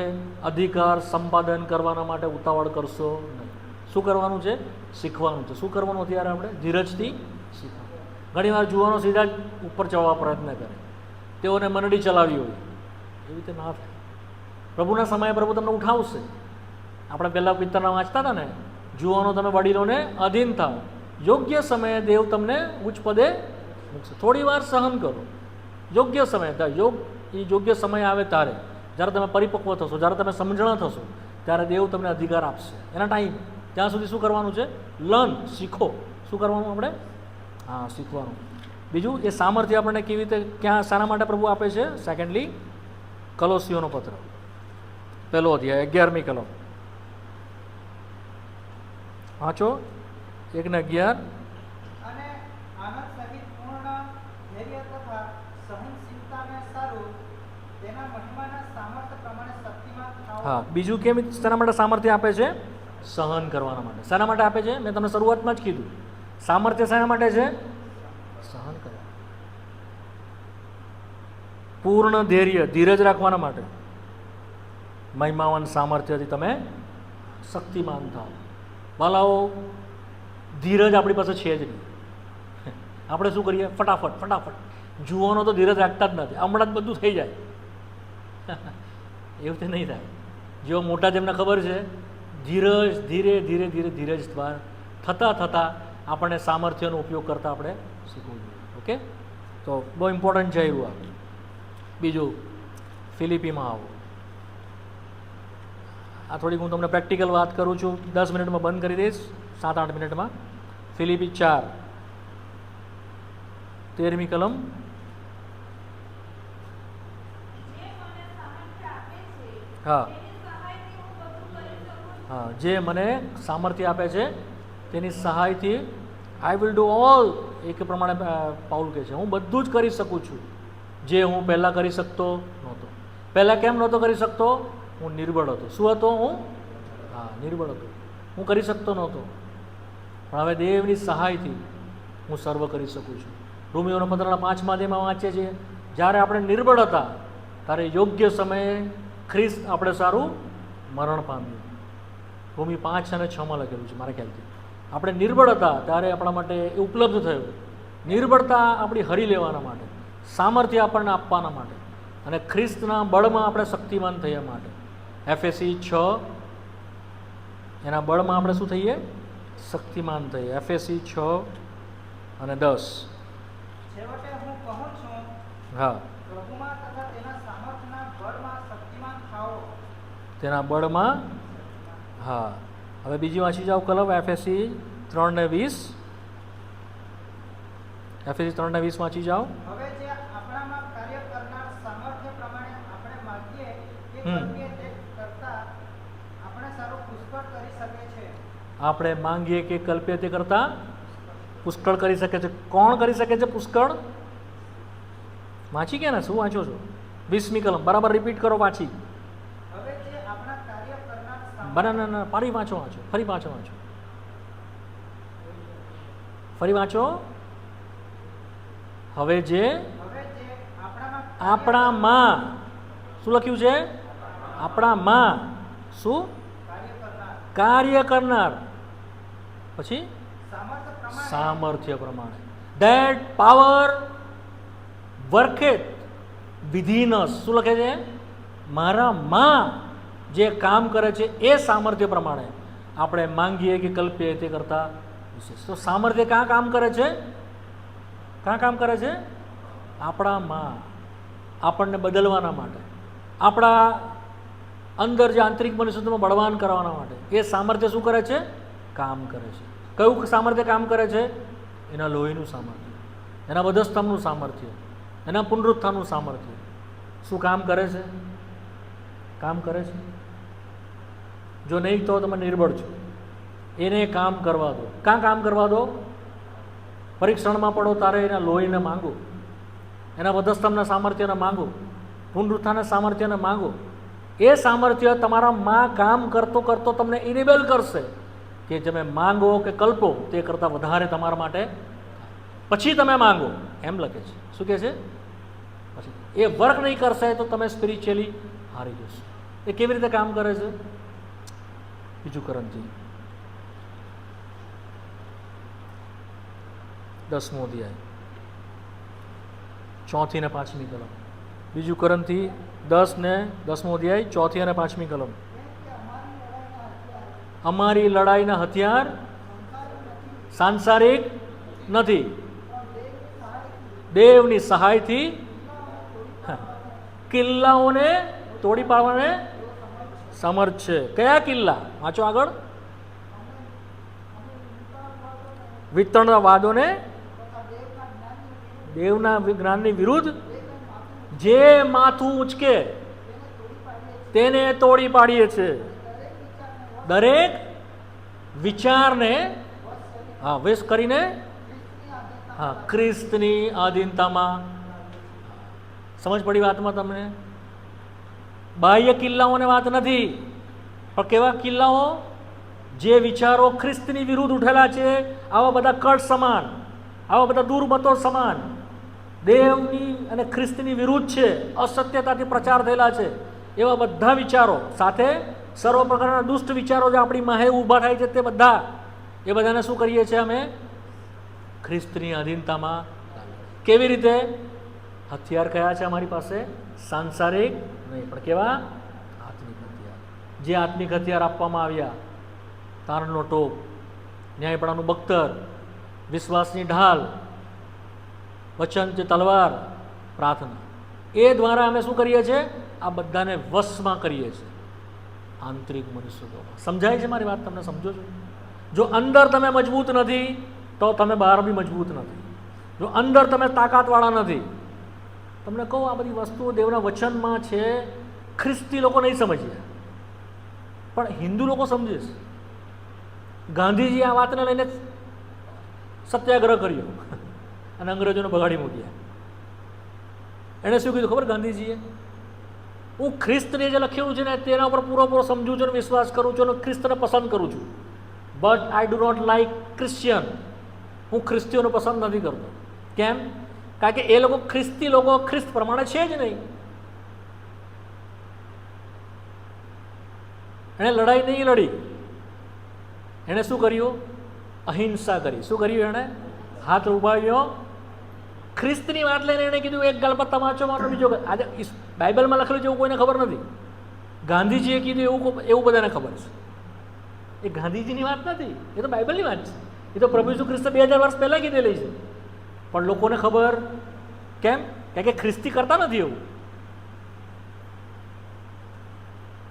અધિકાર સંપાદન કરવાના માટે ઉતાવળ કરશો નહીં. શું કરવાનું છે? શીખવાનું છે. શું કરવાનું? અત્યારે આપણે ધીરજથી શીખવાનું. ઘણીવાર જુવાનો સીધા જ ઉપર ચડવા પ્રયત્ન કરે, તેઓને મંડળી ચલાવી હોય. એવી રીતે ના થાય. પ્રભુના સમયે પ્રભુ તમને ઉઠાવશે. આપણે પહેલાં પિત્તરના વાંચતા હતા ને, જુવાનો તમે વડીલોને અધીન થાવ, યોગ્ય સમયે દેવ તમને ઉચ્ચ પદે મૂકશે. થોડી વાર સહન કરો, યોગ્ય સમય, યોગ્ય સમય આવે ત્યારે, જ્યારે તમે પરિપક્વ થશો, જ્યારે તમે સમજણ થશો, ત્યારે દેવ તમને અધિકાર આપશે. એના ટાઈમ, ત્યાં સુધી શું કરવાનું છે? લર્ન, શીખો. શું કરવાનું આપણે? હા, શીખવાનું. બીજું, એ સામર્થ્ય આપણને કેવી રીતે, ક્યાં, શાના માટે પ્રભુ આપે છે? સેકન્ડલી, કલોસીઓનો પત્ર 1લો અધ્યાય 11મી કલમ વાંચો, 1:11.
અને આનંદ સહિત પૂર્ણ ધૈર્ય તથા સહનશીલતાને સારું તેના મહિમાના સામર્થ્ય પ્રમાણે શક્તિમાન થાઓ.
હા, બીજું કેમ શાના માટે સામર્થ્ય આપે છે? સહન કરવાના માટે. શાના માટે આપે છે? મેં તમને શરૂઆતમાં જ કીધું. સામર્થ્ય શાના માટે છે? સહન કરવા, પૂર્ણ ધૈર્ય, ધીરજ રાખવાના માટે. મહિમાવાન સામર્થ્યથી તમે શક્તિમાન થાઓ. વાલાઓ, ધીરજ આપણી પાસે છે જ નહીં. આપણે શું કરીએ? ફટાફટ ફટાફટ. જુવાનો તો ધીરજ રાખતા જ નથી, હમણાં જ બધું થઈ જાય. એવું તે નહીં થાય. જેઓ મોટા જેમને ખબર છે, ધીરજ, ધીરે ધીરે ધીરે ધીરજ થતાં થતાં આપણને સામર્થ્યનો ઉપયોગ કરતાં આપણે શીખવું જોઈએ. ઓકે, તો બહુ ઇમ્પોર્ટન્ટ છે એવું. આ બીજું, ફિલિપીમાં આવો. આ થોડીક હું તમને પ્રેક્ટિકલ વાત કરું છું, 10 મિનિટમાં બંધ કરી દઈશ, 7-8 મિનિટમાં. ફિલિપી 4:13મી કલમ. હા હા, જે મને સામર્થ્ય આપે છે તેની સહાયથી આઈ વિલ ડુ ઓલ. એક પ્રમાણે પાઉલ કહે છે, હું બધું જ કરી શકું છું જે હું પહેલાં કરી શકતો નહોતો. પહેલાં કેમ નહોતો કરી શકતો? હું નિર્બળ હતો. શું હતો હું? હા, નિર્બળ હતો, હું કરી શકતો નહોતો. પણ હવે દેવની સહાયથી હું સર્વ કરી શકું છું. રોમીઓનો પત્રના 5મા અધ્યાયમાં વાંચીએ છીએ, જ્યારે આપણે નિર્બળ હતા ત્યારે યોગ્ય સમયે ખ્રિસ્ત આપણે સારું મરણ પામ્યું. રોમી 5 અને 6માં લખેલું છે મારા ખ્યાલથી. આપણે નિર્બળ હતા ત્યારે આપણા માટે એ ઉપલબ્ધ થયું. નિર્બળતા આપણી હરી લેવાના માટે, સામર્થ્ય આપણને આપવાના માટે, અને ખ્રિસ્તના બળમાં આપણે શક્તિમાન થયા માટે. એફએસી 6 એના બળમાં આપણે શું થઈએ? શક્તિમાન થઈએ. એફએસી 6 અને 10.
છેવટે હું કહું છું,
હા,
પ્રભુમાં તથા તેના સામર્થ્યના બળમાં શક્તિમાન થાઓ.
તેના બળમાં. હા, હવે બીજી વાંચી જાઓ કલમ, એફએસી 3:20. એફએસી 3:20 વાંચી જાઓ.
હવે જે આપણામાં કાર્ય કરનાર સામર્થ્ય પ્રમાણે આપણે માગીએ કે
હમ.
કરીએ તે કરતા આપણે સારું પુષ્કળ કરી શકે છે.
આપણે માંગીએ કે કલ્પીએ તે કરતાં પુષ્કળ કરી શકે છે. કોણ કરી શકે છે પુષ્કળ? વાંચી ગયા ને? શું વાંચો છો? 20મી કલમ બરાબર રિપીટ કરો પાછી.
હવે જે આપણા કાર્ય કરનાર
ના, ફરી વાંચો ફરી વાંચો. ફરી વાંચો. હવે જે આપણામાં, શું લખ્યું છે? આપણામાં શું કાર્ય કરનાર. પછી સામર્થ્ય પ્રમાણે. ધેટ પાવર વર્કેથ વિધિન અસ. શું લખે છે? મારામાં જે કામ કરે છે એ સામર્થ્ય પ્રમાણે આપણે માંગીએ કે કલ્પીએ તે કરતાં વિશેષ. તો સામર્થ્ય ક્યાં કામ કરે છે? ક્યાં કામ કરે છે? આપણામાં, આપણને બદલવાના માટે, આપણા અંદર જે આંતરિક મનુષ્યત્વમાં બળવાન કરવાના માટે એ સામર્થ્ય શું કરે છે? કામ કરે છે. કયું સામર્થ્ય કામ કરે છે? એના લોહીનું સામર્થ્ય, એના વધસ્તંભનું સામર્થ્ય, એના પુનરુત્થાનનું સામર્થ્ય. શું કામ કરે છે? કામ કરે છે. જો નહીં તો તમે નિર્બળ છો. એને કામ કરવા દો. ક્યાં કામ કરવા દો? પરીક્ષણમાં પડો તારે એના લોહીને માંગો, એના વધસ્તંભના સામર્થ્યને માંગો, પુનરુત્થાનના સામર્થ્યને માંગો. એ સામર્થ્ય તમારા માં કામ કરતો કરતો તમને ઇનેબલ કરશે કે તમે માંગો કે કલ્પો તે કરતાં વધારે તમારા માટે, પછી તમે માંગો. એમ લખે છે. શું કહે છે? પછી એ વર્ક નહીં કરશે તો તમે સ્પિરિચ્યુઅલી હારી જશો. એ કેવી રીતે કામ કરે છે? બીજું કરંથી 10મો અધ્યાય 4થી અને 5મી કલમ. બીજું કરંથી 10 ને 10મો અધ્યાય 4થી અને 5મી કલમ. અમારી લડાઈના હથિયાર સાંસારિક નથી, દેવની સહાયથી કિલ્લાઓને તોડી પાડવાને સમર્થ છે. કયા કિલ્લા? વાંચો આગળ. વિતરણના વાદોને દેવના જ્ઞાનની વિરુદ્ધ જે માથું ઉંચકે તેને તોડી પાડીએ છે. દરેક વિચારને વશ કરીને ખ્રિસ્તની આધીનતામાં. સમજ પડી વાતમાં તમને? બાહ્ય કિલ્લાઓની વાત નથી, પણ કેવા કિલ્લાઓ? જે વિચારો ખ્રિસ્તની વિરુદ્ધ ઉઠેલા છે, આવા બધા કટ સમાન, આવા બધા દુર્મતો સમાન, દેવની અને ખ્રિસ્તની વિરુદ્ધ છે, અસત્યતાથી પ્રચાર થયેલા છે, એવા બધા વિચારો સાથે સર્વ પ્રકારના દુષ્ટ વિચારો જે આપણી માહે ઊભા થાય છે તે બધા, એ બધાને શું કરીએ છીએ અમે? ખ્રિસ્તની અધીનતામાં લાવે. કેવી રીતે? હથિયાર કયા છે અમારી પાસે? સાંસારિક નહીં, પણ કેવા? આત્મિક હથિયાર. જે આત્મિક હથિયાર આપવામાં આવ્યા, તારણનો ટોપ, ન્યાયપણાનું બખ્તર, વિશ્વાસની ઢાલ, વચન જે તલવાર, પ્રાર્થના, એ દ્વારા અમે શું કરીએ છીએ? આ બધાને વશમાં કરીએ છીએ આંતરિક મનુષ્યત્વમાં. સમજાય છે મારી વાત? તમને સમજો છો? જો અંદર તમે મજબૂત નથી તો તમે બહાર બી મજબૂત નથી. જો અંદર તમે તાકાતવાળા નથી, તમને કહું આ બધી વસ્તુઓ દેવના વચનમાં છે. ખ્રિસ્તી લોકો નહીં સમજ્યા, પણ હિન્દુ લોકો સમજે છે. ગાંધીજી આ વાતને લઈને સત્યાગ્રહ કર્યો અને અંગ્રેજોને બગાડી મૂક્યા. એણે શું કીધું ખબર? ગાંધીજીએ, હું ખ્રિસ્તને જે લખેલું છે ને તેના ઉપર પૂરો સમજું છું અને વિશ્વાસ કરું છું અને ખ્રિસ્તને પસંદ કરું છું, but I do not like Christian. હું ખ્રિસ્તીઓને પસંદ નથી કરતો. કેમ? કારણ કે એ લોકો, ખ્રિસ્તી લોકો ખ્રિસ્ત પ્રમાણે છે જ નહીં. એણે લડાઈ નહીં લડી. એણે શું કર્યું? અહિંસા કરી. શું કર્યું એણે? હાથ ઉભાવ્યો. ખ્રિસ્તની વાત લઈને એણે કીધું એક ગાલ પર તમાચો મારો, બીજો. આજે બાઇબલમાં લખેલું છે એવું કોઈને ખબર નથી. ગાંધીજીએ કીધું એવું બધાને ખબર છે. એ ગાંધીજીની વાત નથી, એ તો બાઇબલની વાત છે. એ તો પ્રભુ ઈસુ ખ્રિસ્તે 2000 વર્ષ પહેલાં કીધેલી છે. પણ લોકોને ખબર કેમ? કારણ કે ખ્રિસ્તી કરતા નથી એવું.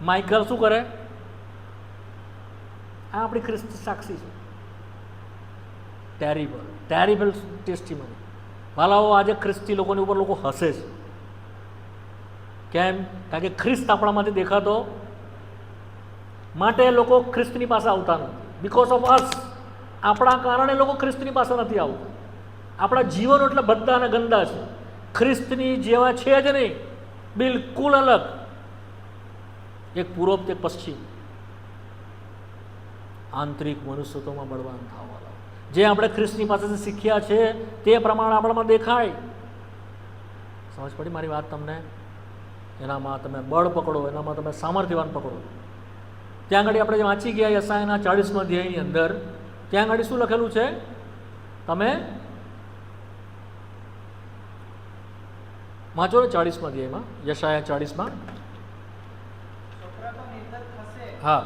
માઇકલ શું કરે? આ આપણી ખ્રિસ્તી સાક્ષી છે. ટેરિબલ ટેસ્ટિમની. વાલાઓ, આજે ખ્રિસ્તી લોકોની ઉપર લોકો હસે છે. કેમ? કારણ કે ખ્રિસ્ત આપણામાંથી દેખાતો માટે લોકો ખ્રિસ્તની પાસે આવતા નથી. Because of us. આપણા કારણે લોકો ખ્રિસ્તની પાસે નથી આવતા. આપણા જીવનો એટલે બધા અને ગંદા છે. ખ્રિસ્તની જેવા છે જ નહીં, બિલકુલ અલગ. એક પૂર્વ, એક પશ્ચિમ. આંતરિક મનુષ્યત્વમાં બળવાન થવાવાળા. જે આપણે ખ્રિસ્તની પાસેથી શીખ્યા છે તે પ્રમાણે આપણામાં દેખાય. સમજ પડી મારી વાત તમને? એનામાં તમે બળ પકડો, એનામાં તમે સામર્થ્યવાન પકડો. ત્યાં આગળ આપણે વાંચી ગયા યશાયાના 40મા અધ્યાયની અંદર, ત્યાં આગળ શું લખેલું છે? તમે વાંચો ને 40મા અધ્યાયમાં, યશાયા 40માં.
છોકરા તો નિર્દય થશે
હા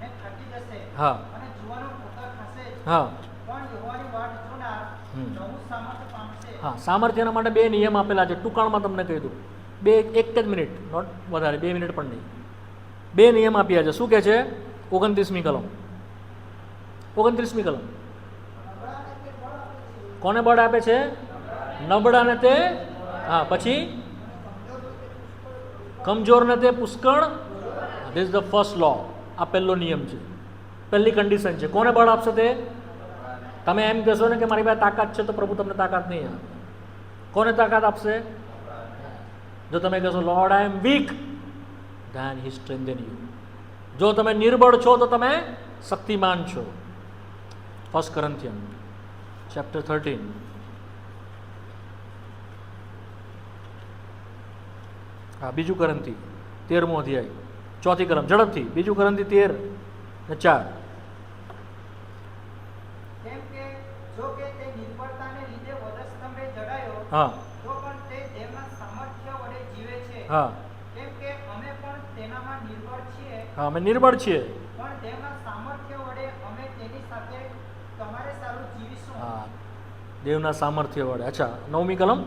ને થાકી જશે,
હા
અને જુવાનો પોતા ખાશે જ.
હા
પણ યહોવાની વાટ જોનાર નવું સામર્થ્ય પામશે.
હા. સામર્થ્યના માટે 2 નિયમ આપેલા છે. ટૂંકાણમાં તમને કહી દઉં. એક જ મિનિટ, નોટ વધારે, 2 મિનિટ પણ નહીં. 2 નિયમ આપ્યા છે. શું કહે છે? 29મી કલમ. 29મી કલમ. કોને બળ આપે છે? નબળાને તે. હા, પછી કમજોરને તે પુષ્કળ. ધીસ ઇઝ ધ ફર્સ્ટ લો. આ પહેલો નિયમ છે, પહેલી કન્ડિશન છે. કોને બળ આપશે તે? તમે એમ કહેશો ને કે મારી પાસે તાકાત છે, તો પ્રભુ તમને તાકાત નહીં આપે. કોને તાકાત આપશે? જો તમે કહેશો lord I am weak, then he strengthen you. જો તમે નિર્બળ છો તો તમે શક્તિમાન છો. 1 Corinthians chapter 13. હા, 2 Corinthians 13મો અધ્યાય, 4th કલમ. ઝડપથી 2 Corinthians 13:4.
કેમ કે જો કે તે નિર્બળતાને લીધે વધસ્તંભે જડાયો,
હા
તો પણ તે દેવના સામર્થ્ય વડે જીવે છે.
હા
કેમ કે અમે પણ તેનામાં નિર્બળ છીએ,
હા, અમે નિર્બળ છીએ.
પણ દેવના સામર્થ્ય વડે અમે તેની સાથે તમારે સારું જીવીશું.
હા, દેવના સામર્થ્ય વડે. અચ્છા, 9મી કલમ.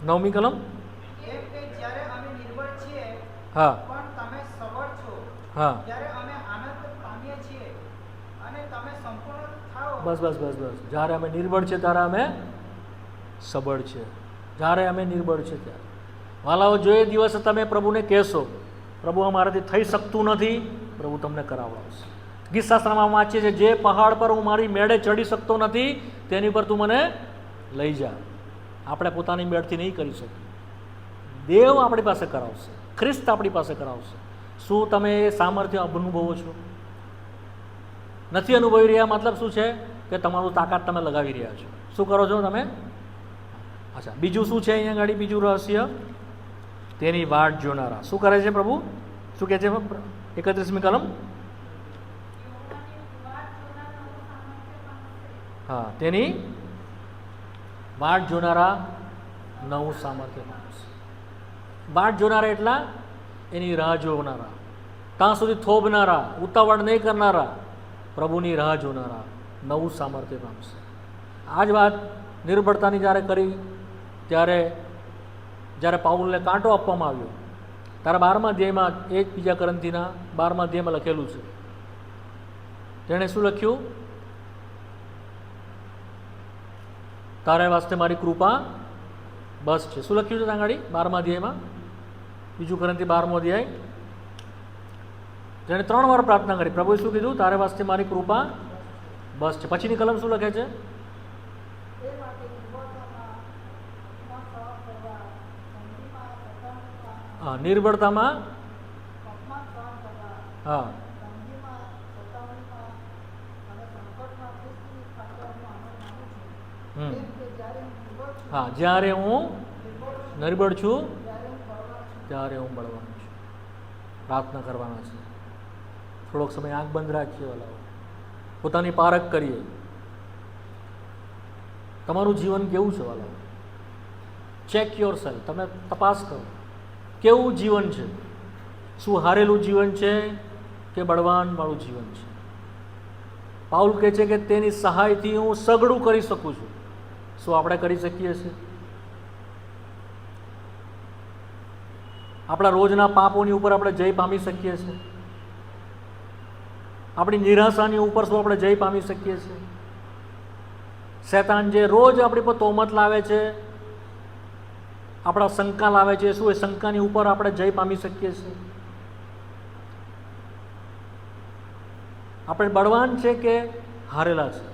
9મી કલમ.
કેમ કે જ્યારે અમે નિર્બળ છીએ
હા
પણ તમે સબળ છો,
હા.
જ્યારે અમે આનંદ પામીએ છીએ અને તમે સંપૂર્ણ થાઓ.
બસ. જ્યારે અમે નિર્બળ છે ત્યારે અમે સબળ છે. જ્યારે અમે નિર્બળ છે ત્યારે. વાલાઓ, જો એ દિવસે તમે પ્રભુને કહેશો પ્રભુ અમારાથી થઈ શકતું નથી, પ્રભુ તમને કરાવડાવશે. ગીત શાસ્ત્રમાં વાંચીએ છીએ, જે પહાડ પર હું મારી મેળે ચડી શકતો નથી તેની પર તું મને લઈ જા. આપણે પોતાની મેળથી નહીં કરી શકીએ. દેવ આપણી પાસે કરાવશે, ખ્રિસ્ત આપણી પાસે કરાવશે. શું તમે એ સામર્થ્ય અનુભવો છો? નથી અનુભવી રહ્યા, મતલબ શું છે? કે તમારું તાકાત તમે લગાવી રહ્યા છો. શું કરો છો તમે? અચ્છા, બીજું શું છે અહીંયા ગાડી? બીજું રહસ્ય, તેની વાટ જોનારા. શું કરે છે પ્રભુ? શું કહે છે? 31મી કલમ. હા, તેની વાટ જોનારા નવું સામર્થ્ય પામશે. વાટ જોનારા એટલા એની રાહ જોનારા, ત્યાં સુધી થોભનારા, ઉતાવળ નહીં કરનારા, પ્રભુની રાહ જોનારા નવું સામર્થ્ય પામશે. આ જ વાત નિર્બળતાની જ્યારે કરી ત્યારે જ્યારે પાઉલને કાંટો આપવામાં આવ્યો ત્યારે 12મા અધ્યાયમાં 1 કોરિન્થીના 12મા અધ્યાયમાં લખેલું છે. તેણે શું લખ્યું? તારે વાસ્તે મારી કૃપા બસ છે. શું લખ્યું છે ત્યાં આગળ 12મા અધ્યાયમાં? 2 કોરિન્થી 12મો અધ્યાય. જેણે 3 વાર પ્રાર્થના કરી, પ્રભુએ શું કીધું? તારે વાસ્તે મારી કૃપા બસ છે. પછીની કલમ શું લખે છે? હા, નિર્બળતામાં હા હા, જ્યારે હું નિર્બળ છું ત્યારે હું બળવાન છું. પ્રાર્થના કરવાના છે. થોડોક સમય આંખ બંધ રાખીએ, વાલાઓ, પોતાની પારખ કરીએ. તમારું જીવન કેવું છે વાલાઓ? Check your self. તમે તપાસ કરો કેવું જીવન છે. શું હારેલું જીવન છે કે બળવાનવાળું જીવન છે? પાઉલ કહે છે કે તેની સહાયથી હું સઘળું કરી શકું છું. શું આપણે કરી શકીએ છીએ? આપણા રોજના પાપોની ઉપર આપણે જય પામી શકીએ છીએ? આપણી નિરાશાની ઉપર શું આપણે જય પામી શકીએ છીએ? શૈતાન જે રોજ આપણી પર તોમત લાવે છે, આપણા શંકા લાવે છે, શું એ શંકાની ઉપર આપણે જય પામી શકીએ છીએ? આપણે બળવાન છે કે હારેલા છે?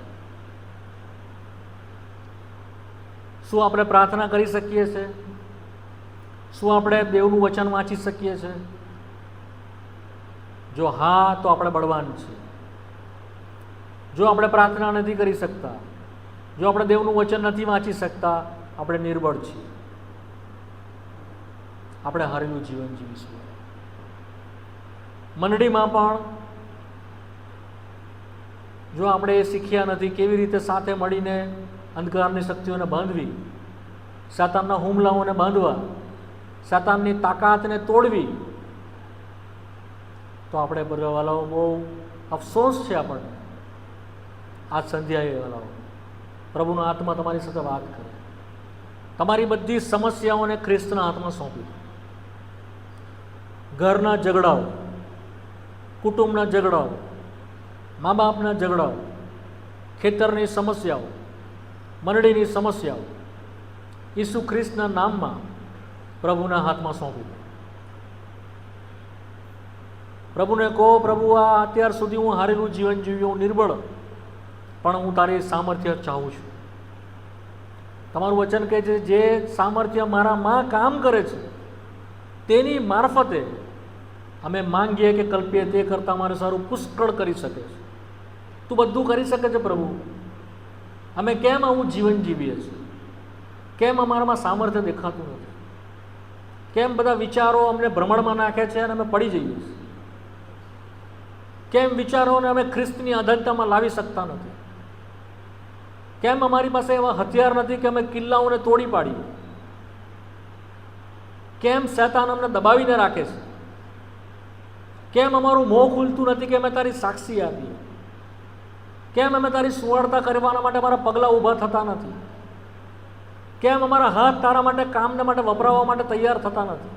શું આપણે પ્રાર્થના કરી શકીએ છીએ? શું આપણે દેવનું વચન વાંચી શકીએ છીએ? જો હા, તો આપણે બળવાન છીએ. જો આપણે પ્રાર્થના નથી કરી શકતા, જો આપણે દેવનું વચન નથી વાંચી શકતા, આપણે નિર્બળ છીએ. આપણે હારેલું જીવન જીવીશું. મંડળીમાં પણ જો આપણે એ શીખ્યા નથી કેવી રીતે સાથે મળીને અંધકારની શક્તિઓને બાંધવી, શૈતાનના હુમલાઓને બાંધવા, શૈતાનની તાકાતને તોડવી, તો આપણે વાલાઓ બહુ અફસોસ છે આપણને. આજ સંધ્યાએ વાલાઓ પ્રભુનો આત્મા તમારી સાથે વાત કરે. તમારી બધી સમસ્યાઓને ખ્રિસ્તના હાથમાં સોંપી દો. ઘરના ઝઘડાઓ, કુટુંબના ઝઘડાઓ, મા બાપના ઝઘડાઓ, ખેતરની સમસ્યાઓ, મંડળીની સમસ્યાઓ ઈસુ ખ્રિસ્તના નામમાં પ્રભુના હાથમાં સોંપી દો. પ્રભુને કહો, પ્રભુ, આ અત્યાર સુધી હું હારેલું જીવન જીવ્યું, હું નિર્બળ, પણ હું તારી સામર્થ્ય ચાહું છું. તમારું વચન કહે છે જે સામર્થ્ય મારામાં કામ કરે છે તેની મારફતે અમે માંગીએ કે કલ્પીએ તે કરતાં મારે સારું પુષ્કળ કરી શકે છે. તું બધું કરી શકે છે પ્રભુ. અમે કેમ આવું જીવન જીવીએ છીએ? કેમ અમારામાં સામર્થ્ય દેખાતું નથી? કેમ બધા વિચારો અમને ભ્રમણમાં નાખે છે અને અમે પડી જઈએ છીએ? કેમ વિચારોને અમે ખ્રિસ્તની અધીનતામાં લાવી શકતા નથી? કેમ અમારી પાસે એવા હથિયાર નથી કે અમે કિલ્લાઓને તોડી પાડીએ? કેમ શૈતાન અમને દબાવીને રાખે છે? કેમ અમારું મોં ખુલતું નથી કે અમે તારી સાક્ષી આપીએ? કેમ અમે તારી સુવાર્તા કરવાના માટે અમારા પગલાં ઊભા થતા નથી? કેમ અમારા હાથ તારા માટે કામને માટે વપરાવવા માટે તૈયાર થતા નથી?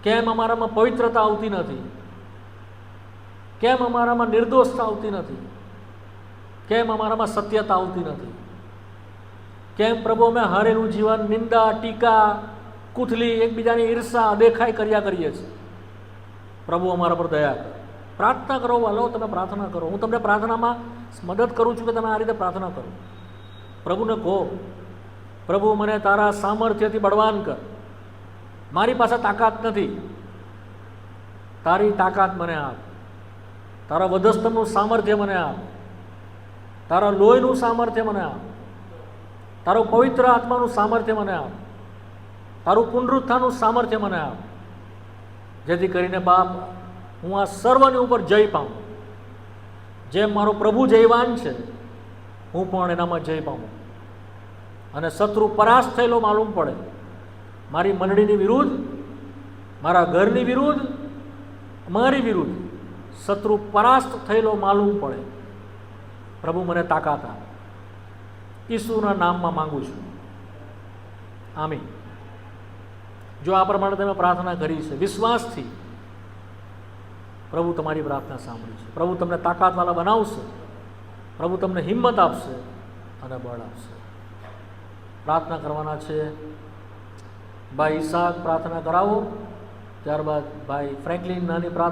કેમ અમારામાં પવિત્રતા આવતી નથી? કેમ અમારામાં નિર્દોષતા આવતી નથી? કેમ અમારામાં સત્યતા આવતી નથી? કેમ પ્રભુ અમે હારેલું જીવન નિંદા, ટીકા, કુથલી, એકબીજાની ઈર્ષા, દેખાઈ કર્યા કરીએ છીએ? પ્રભુ અમારા પર દયા કરો. પ્રાર્થના કરો વાલો, તમે પ્રાર્થના કરો. હું તમને પ્રાર્થનામાં મદદ કરું છું કે તમે આ રીતે પ્રાર્થના કરો. પ્રભુને કહો, પ્રભુ મને તારા સામર્થ્યથી બળવાન કર. મારી પાસે તાકાત નથી, તારી તાકાત મને આપ. તારા વધસ્તંભનું સામર્થ્ય મને આપ. તારા લોહીનું સામર્થ્ય મને આપ. તારું પવિત્ર આત્માનું સામર્થ્ય મને આપ. તારું પુનરુત્થાનનું સામર્થ્ય મને આપ. જેથી કરીને બાપ હું આ સર્વની ઉપર જય પાઉં. જેમ મારો પ્રભુ જયવાન છે, હું પણ એનામાં જય પામું અને શત્રુ પરાસ્ત થયેલો માલુમ પડે. મારી મંડળીની વિરુદ્ધ, મારા ઘરની વિરુદ્ધ, મારી વિરુદ્ધ શત્રુ પરાસ્ત થયેલો માલુમ પડે. પ્રભુ મને તાકાત આપે. ઈસુના નામમાં માંગુ છું. આમીન. જો આ પ્રમાણે તમે પ્રાર્થના કરી છે વિશ્વાસથી, પ્રભુ તમારી પ્રાર્થના સાંભળશે. પ્રભુ તમને તાકાતવાળા બનાવશે. પ્રભુ તમને હિંમત આપશે અને બળ આપશે. પ્રાર્થના કરવાના છે. ભાઈ ઈસાક પ્રાર્થના કરાવો, ત્યારબાદ ભાઈ ફ્રેન્કલિન નાની પ્રાર્થના